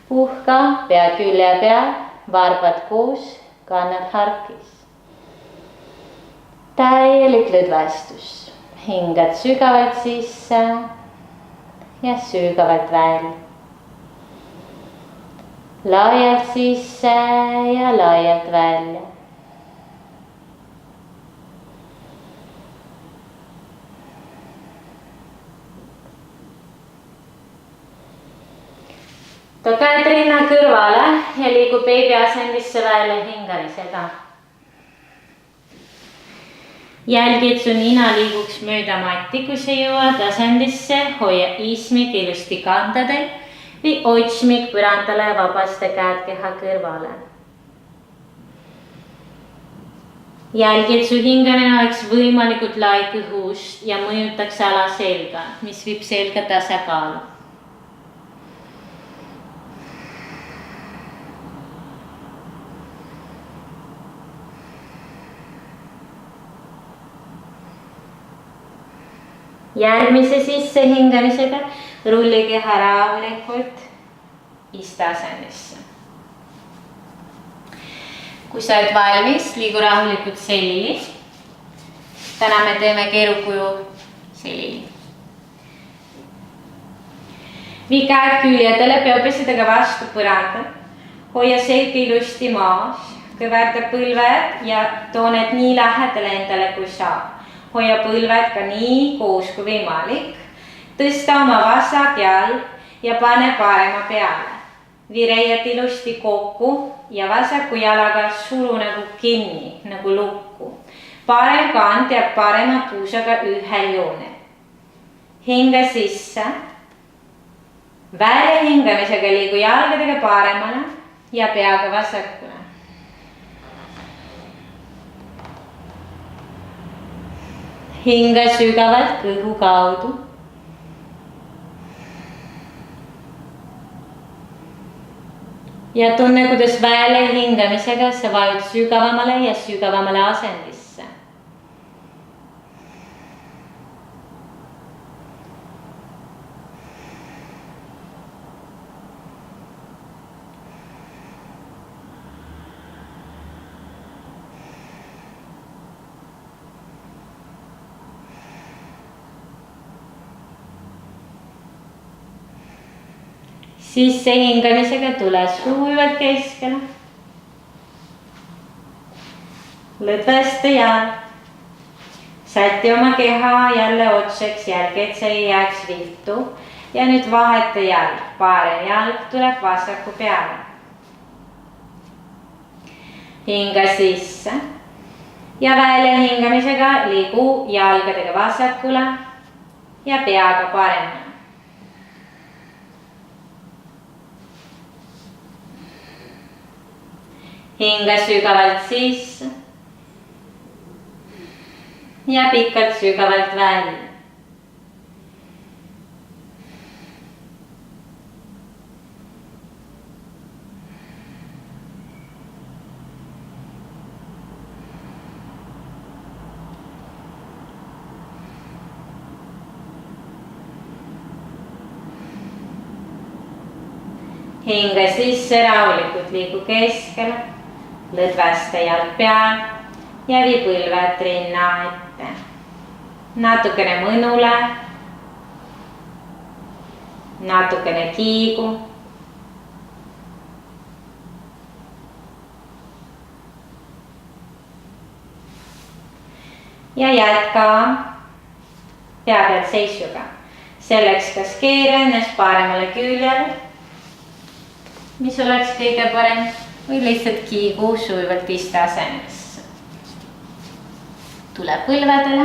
Speaker 1: puhka, pea külje peal, varbad koos, kannad harkis. Täielik lõdvestus. Hingad sügavalt sisse ja sügavalt välja. Laialt sisse ja laialt välja. Ta käed rinna kõrvale ja liigub beebi asendisse välja hingamisega. Jälgi, et su nina liiguks mööda matti, kui sa jõuad asendisse, hoia ismik ilusti kandadel või otsmik põrandale ja vabaste käed keha kõrvale. Jälgi, et su hingamine oleks võimalikult lai kõhust ja mõjutaks alaselga, mis viib selga tasakaalu. Järgmise sisse hingamisega rulli keha rahulikult isteasendisse. Kui sa oled valmis, liigu rahulikult selili. Täna me teeme keerukuju selili. Vii käed küljedele, peapesidega vastu põranda. Hoia selge ilusti maas, kõverda põlved ja too need nii lähedale endale kui saab. hoia põlved ka nii koos kui võimalik. Tõsta oma vasak jalg ja pane parema peale. Vii reied ilusti kokku ja vasaku jalaga suru nagu kinni, nagu lukku. Parem kand jääb parema puusaga ühel joonel. Hinga sisse. Välja hingamisega liigu jalgadega paremale ja peaga vasakule. Hinga sügavalt kõhu kaudu. Ja tunne, kuidas välja hingamisega sa vajud sügavamale ja sügavamale asendisse. Sisse hingamisega tule sujuvalt keskele. Lõdvesta jalg. Säti oma keha jälle otseks jälgi, et see ei jääks viltu. Ja nüüd vaheta jalg. Parem jalg tuleb vasaku peale. Hinga sisse. Ja välja hingamisega liigu jalgadega vasakule ja peaga paremale. Hinga sügavalt sisse ja pikalt sügavalt välja. Hinga sisse, rahulikult liigu keskele. Lõdvesta jalg peal ja vii põlved rinna ette. Natukene mõnule, natukene kiigu. Ja jätka pea pealt seisuga. Selleks kas keera ennast paremale küljele, mis oleks kõige parem. Või lihtsalt kiigu sujuvalt iste asendisse. Tule põlvedele.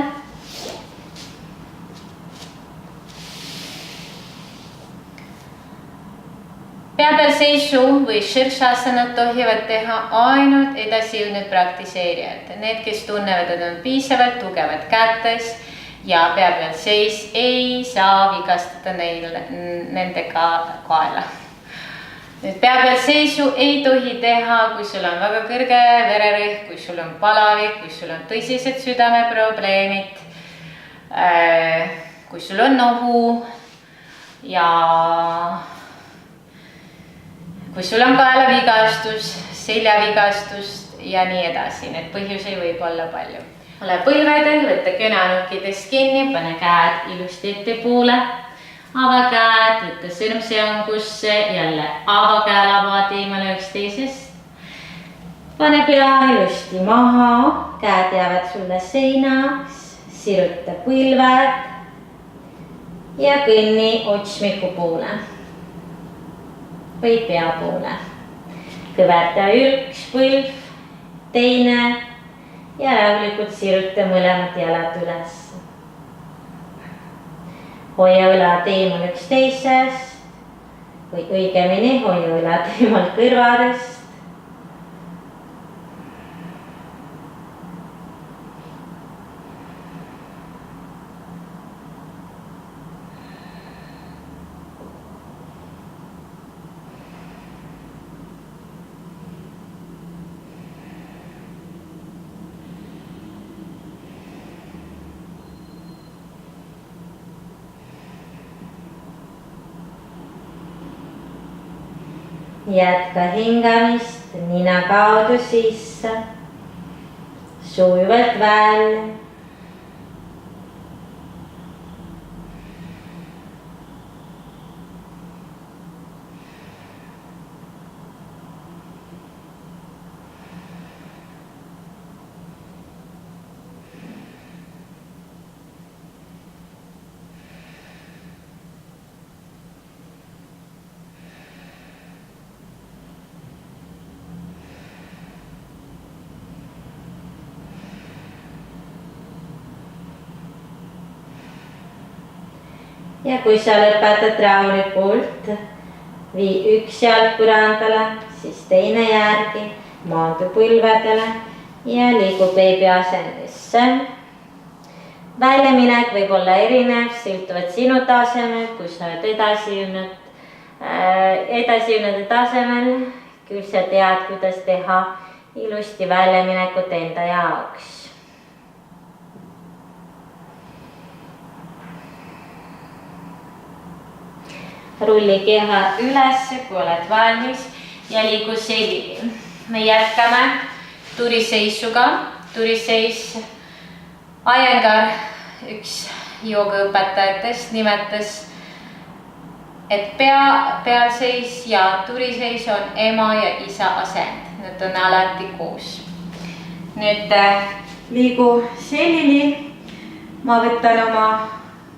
Speaker 1: Pea peal seisu või širšasanat tohivad teha ainult edasi jõudnud praktiseerijad. Need, kes tunnevad, et on piisavalt tugevad kätes ja pea peal seis ei saa vigastada nende kaela. Nüüd pea peal seisu ei tohi teha, kui sul on väga kõrge vererõhk, kui sul on palavik, kui sul on tõsised südameprobleemid, kui sul on nohu ja kui sul on kaelavigastus, seljavigastus ja nii edasi. Need põhjuseid võib olla palju. Ole põlvedel, võtta kõneanukidest kinni, pane käed ilusti ettepoole. Ava käed, võtta sõrm seongusse, jälle ava käelavad eemale üksteisest. Pane pea ilusti maha, käed jäävad sulle seinaks, siruta põlved ja kõnni otsmiku poole või pea poole. Kõverda üks põlv, teine ja rahulikult siruta mõlemad jalad üles. Hoia õlad eemal üksteisest või õigemini hoia õlad eemal kõrvadest. Jätka hingamist nina kaudu sisse, sujuvalt välja. Ja kui sa lõpetad rahulikult, vii üks jalg põrandale, siis teine järgi, maandu põlvedele ja liigu beebi asendisse. Väljaminek võib olla erinev, sõltuvad sinu tasemel, kui sa oled edasijõunude tasemel, küll sa tead, kuidas teha ilusti väljaminekut enda jaoks. Rulli keha üles, kui oled valmis ja liigu selili. Me jätkame turiseisuga. Turiseis Iyengar, üks joogaõpetajatest, nimetas, et pealseis ja turiseis on ema ja isa asend. Need on alati koos. Nüüd liigu selili. Ma võtan oma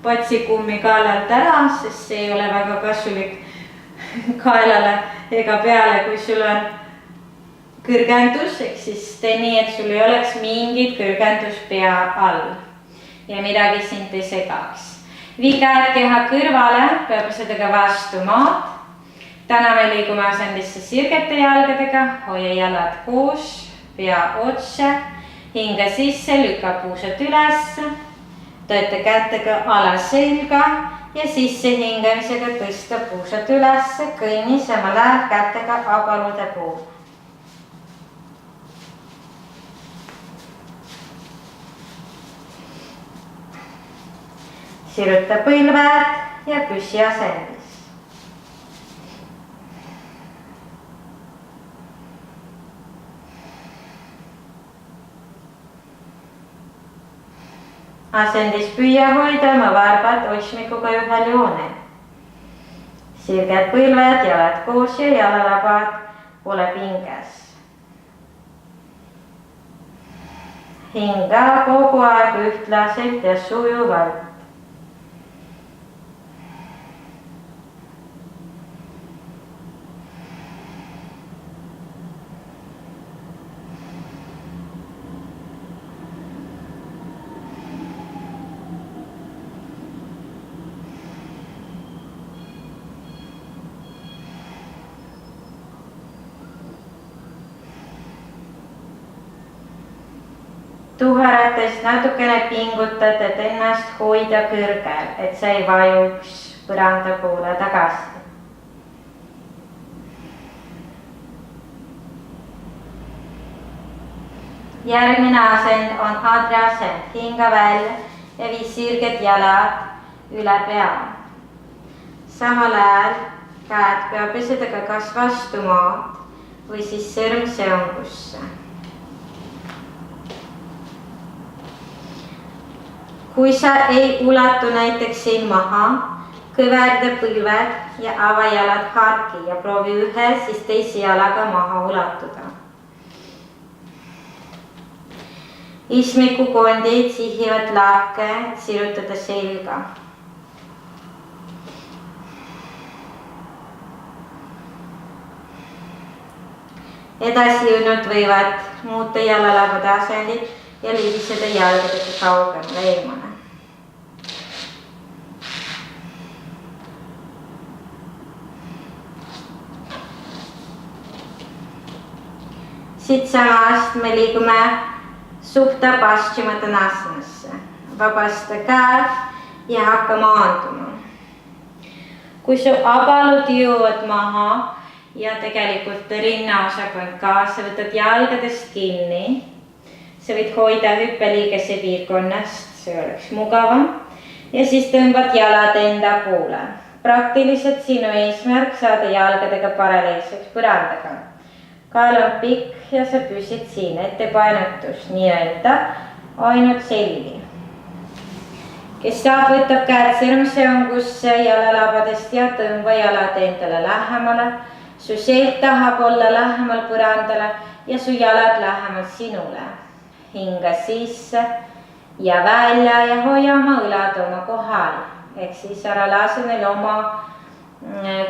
Speaker 1: patsikummi kaelalt ära, sest see ei ole väga kasulik kaelale ega peale, kui sul on kõrgendus, ehk siis tee nii, et sul ei oleks mingit kõrgendus pea all ja midagi sind ei segaks. Vii käed keha kõrvale, peapisedega vastu maad. Täna me liigume asendisse sirgete jalgadega, hoia jalad koos, pea otse, hinga sisse, lükka puusad üles. Tööta kätega ala selga ja sisse hingamisega tõsta puusad üles, kõnni samal ajal kätega abalude poole. Siruta põlved ja püsi asendis. Asendis püüa hoida oma varbad otsmikuga ühel joonel. Sirged põlved, jalad koos ja jalalabad pole pinges. Hinga kogu aeg ühtlaselt ja sujuvalt. Tuharates natukene pingutad, et ennast hoida kõrgel, et sa ei vajuks põranda poole tagasi. Järgmine asend on adriasend, hinga välja ja vii sirged jalad üle pea. Samal ajal käed peapisedega kas vastu maad või siis sõrm seongusse. Kui sa ei ulatu näiteks siin maha, kõverda põlved ja ava jalad harki ja proovi ühe siis teise jalaga maha ulatuda. Ismikukondid sihivad lahke, et sirutada selga. Edasijõunud võivad muuta jalalabade asendid ja libiseda jalgadega kaugemale eemale. Siit samast me liigume Supta Paschimottanasanasse. Vabasta käed ja hakka maanduma. Kui su abalud jõuavad maha ja tegelikult rinnaosakond ka, sa võtad jalgadest kinni. Sa võid hoida hüppeliigese piirkonnast, see oleks mugavam. Ja siis tõmbad jalad enda poole. Praktiliselt sinu eesmärk saada jalgadega paralleelseks põrandaga. Kael on pikk ja sa püsid siin, ettepainotus nii-öelda ainult selli. Kes saab, võtab käed sõrmseongusse jalalabadest ja tõmba jalad endale lähemale. Su selg tahab olla lähemal põrandale ja su jalad lähemal sinule. Hinga sisse ja välja ja hoia oma õlad oma kohal. Ehk siis ära lase neil oma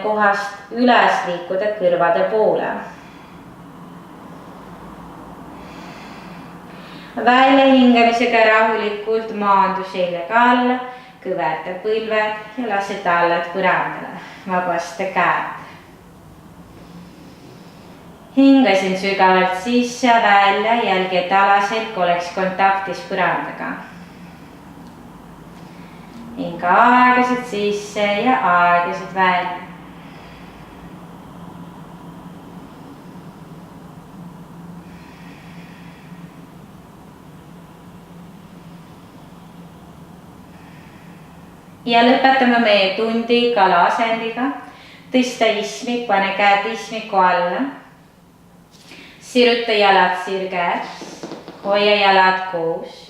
Speaker 1: kohast üles liikuda kõrvade poole. Välja hingamisega rahulikult maandu seljaga alla, kõverda põlved ja lase tallad põrandale. Vabasta käed. Hingasin sügavalt sisse ja välja, jälgi, et alaselg oleks kontaktis põrandaga. Hinga aeglaselt sisse ja aeglaselt välja. Ja lõpetame meie tundi kala asendiga. Tõsta ismik, pane käed ismiku alla. Siruta jalad sirges, hoia jalad koos.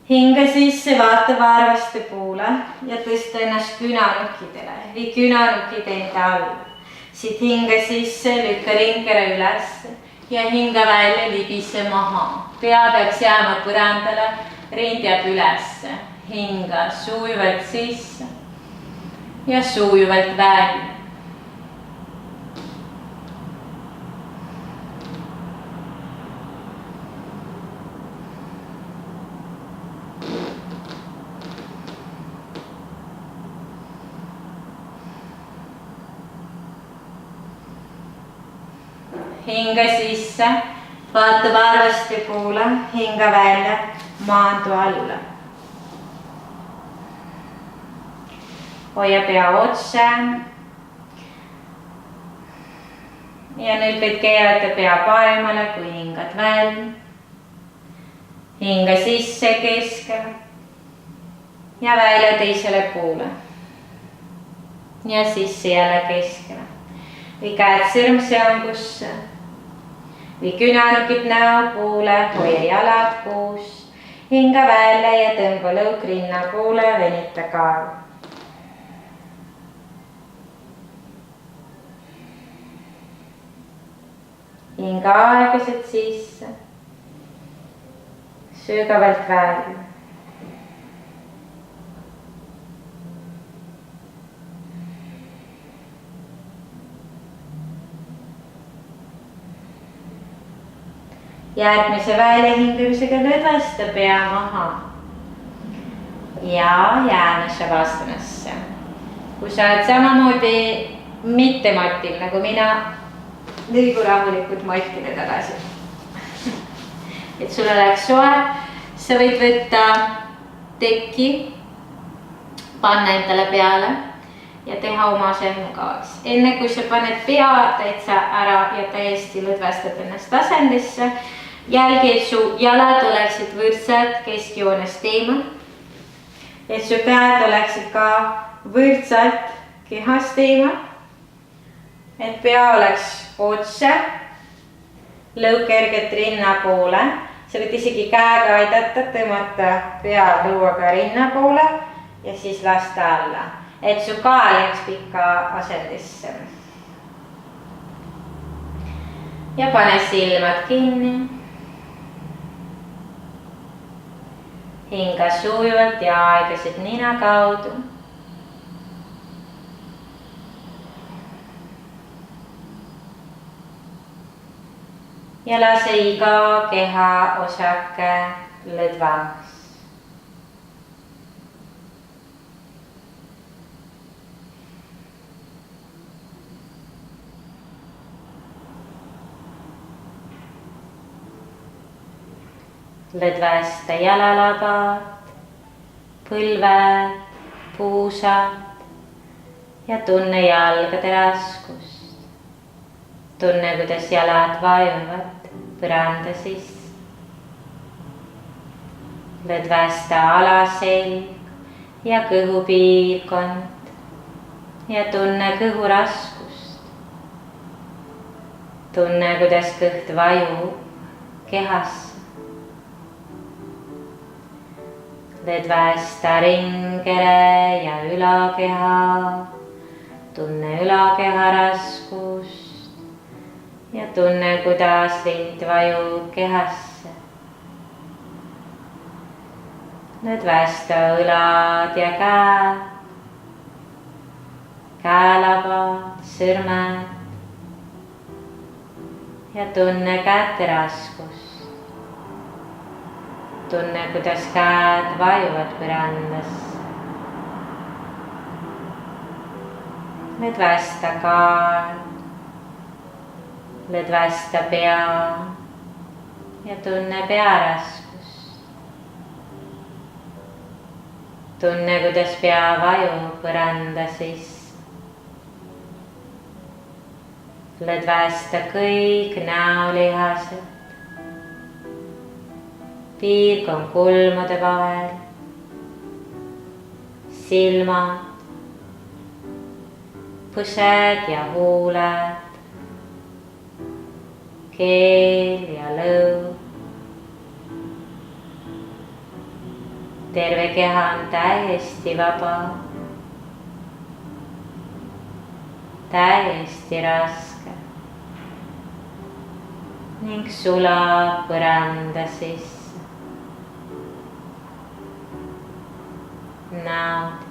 Speaker 1: Hinga sisse, vaata varvaste poole ja tõsta ennast künanukkidele. Vii künanukkid enda alla. Siit hinga sisse, lükka ringkera üles ja hinga välja, libise maha. Pea peaks jääma põrandale, rind jääb üles. Hinga suujuvalt sisse ja suujuvalt välja. Hinga sisse, vaata varvaste poole, hinga välja, maandu alla. Hoia pea otse. Ja nüüd võid keerata pea paremale, kui hingad välja. Hinga sisse keskele ja välja teisele poole. Ja sisse jälle keskele. Või käed sõrmsõngusse. Või künanukid näo poole, hoia jalad koos. Hinga välja ja tõmba lõuk rinna poole, venita kaalu. Hinga aeglaselt sisse, sügavalt välja. Järgmise väljahingamisega lõdvesta pea maha ja jääme Shavasanasse. Kui sa oled samamoodi mitte matil nagu mina, liigu rahulikult matile tagasi. Et sul oleks soe, sa võid võtta teki, panna endale peale ja teha oma mugavaks. Enne kui sa paned pea täitsa ära ja täiesti lõdvestad ennast asendisse, jälgi, et su jalad oleksid võrdsad keskjoonest eemal. Et su käed oleksid ka võrdsad kehast eemal. Et pea oleks otse, lõuk kergelt rinna poole. Sa võid isegi käega aidata, tõmmata pea lõuaga rinna poole ja siis lasta alla. Et su kaal jääks pikka asendisse. Ja pane silmad kinni. Hinga suujuvalt ja aeglaselt nina kaudu. Ja lase iga keha osake lõdvaks. Lõdvesta jalalabad, põlved, puusad ja tunne jalgade raskust. Tunne, kuidas jalad vajuvad põranda sisse. Lõdvesta alaselg ja kõhupiirkond ja tunne kõhu raskust. Tunne, kuidas kõht vajub kehasse. Lõdvesta ringere ja ülakeha. Tunne ülakeha raskust ja tunne, kuidas rind vajub kehasse. Lõdvesta õlad ja käed, käelabad, sõrmed ja tunne käte raskust. Tunne, kuidas käed vajuvad põrandas. lõdvesta kaal, lõdvesta pea ja tunne pearaskust. Tunne, kuidas pea vajub põranda sisse. Lõdvesta kõik näolihased, piirkond kulmude vahel, silmad, põsed ja huuled, keel ja lõug. Terve keha on täiesti vaba, täiesti raske ning sulab põranda sisse. Naudi.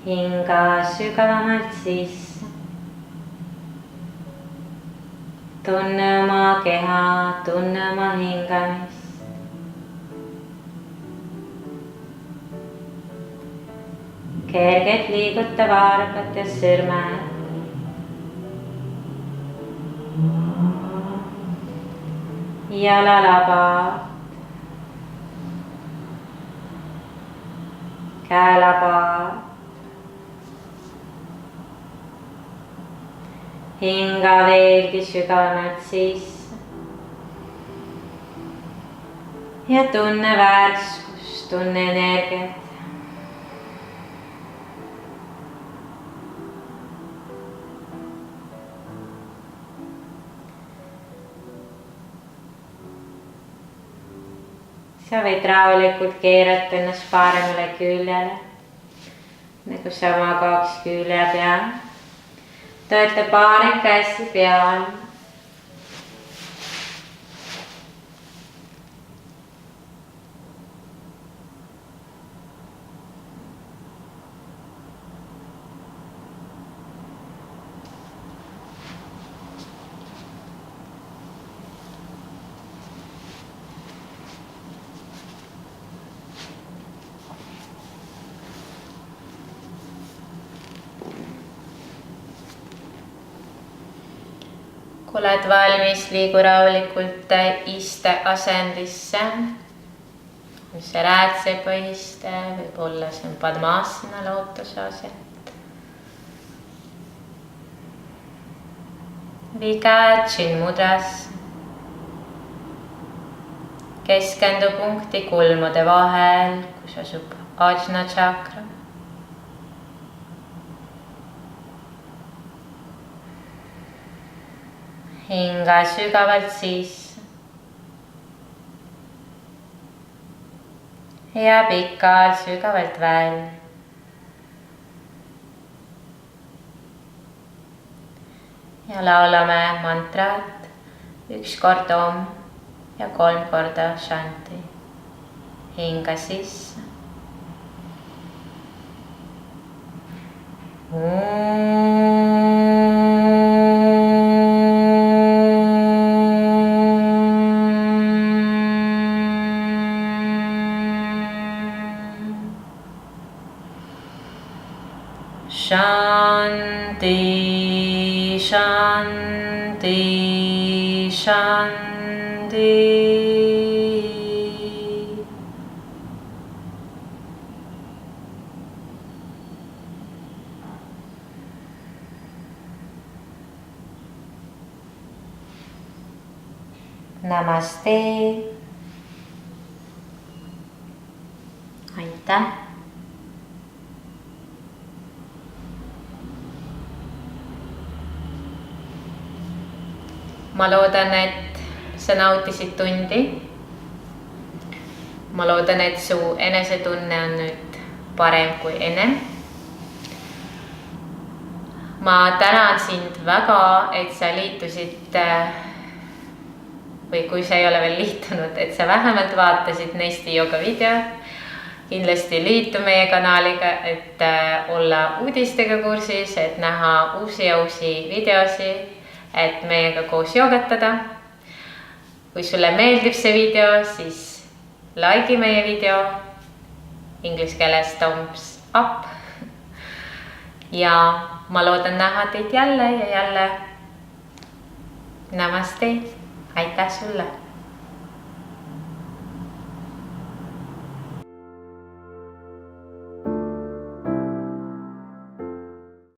Speaker 1: Hinga sügavamalt sisse. Tunne oma keha, tunne oma hingamist. Kergelt liiguta varbad ja sõrmed. Jalalabad. Käelabad. Hinga veelgi sügavamalt sisse ja tunne värskust, tunne energiat. Sa võid rahulikult keerata ennast paremale küljele, nagu sa magaks külje peal. Tööta paari käsi peal. Kui oled valmis, liigu rahulikult iste asendisse. mis see räätsepõhiste, võib-olla see on Padmasana lootuseaset. vii käed chin-mudras. Keskendu punkti kulmude vahel, kus asub Ajna chakra. Hinga sügavalt sisse. Ja pikalt sügavalt välja. Ja laulame mantrat 1 kord om ja 3 korda shanti. Hinga sisse. Shanti, shanti, shanti. Namaste. Aitäh. Ma loodan, et sa nautisid tundi. Ma loodan, et su enesetunne on nüüd parem kui enne. Ma tänan sind väga, et sa liitusid või kui sa ei ole veel liitunud, et sa vähemalt vaatasid Nesti Yoga videot. Kindlasti liitu meie kanaliga, et olla uudistega kursis, et näha uusi videosi, et meiega koos joogatada. Kui sulle meeldib see video, siis like meie video, inglise keeles thumbs up. Ja ma loodan näha teid jälle ja jälle. Namaste. Aitäh sulle!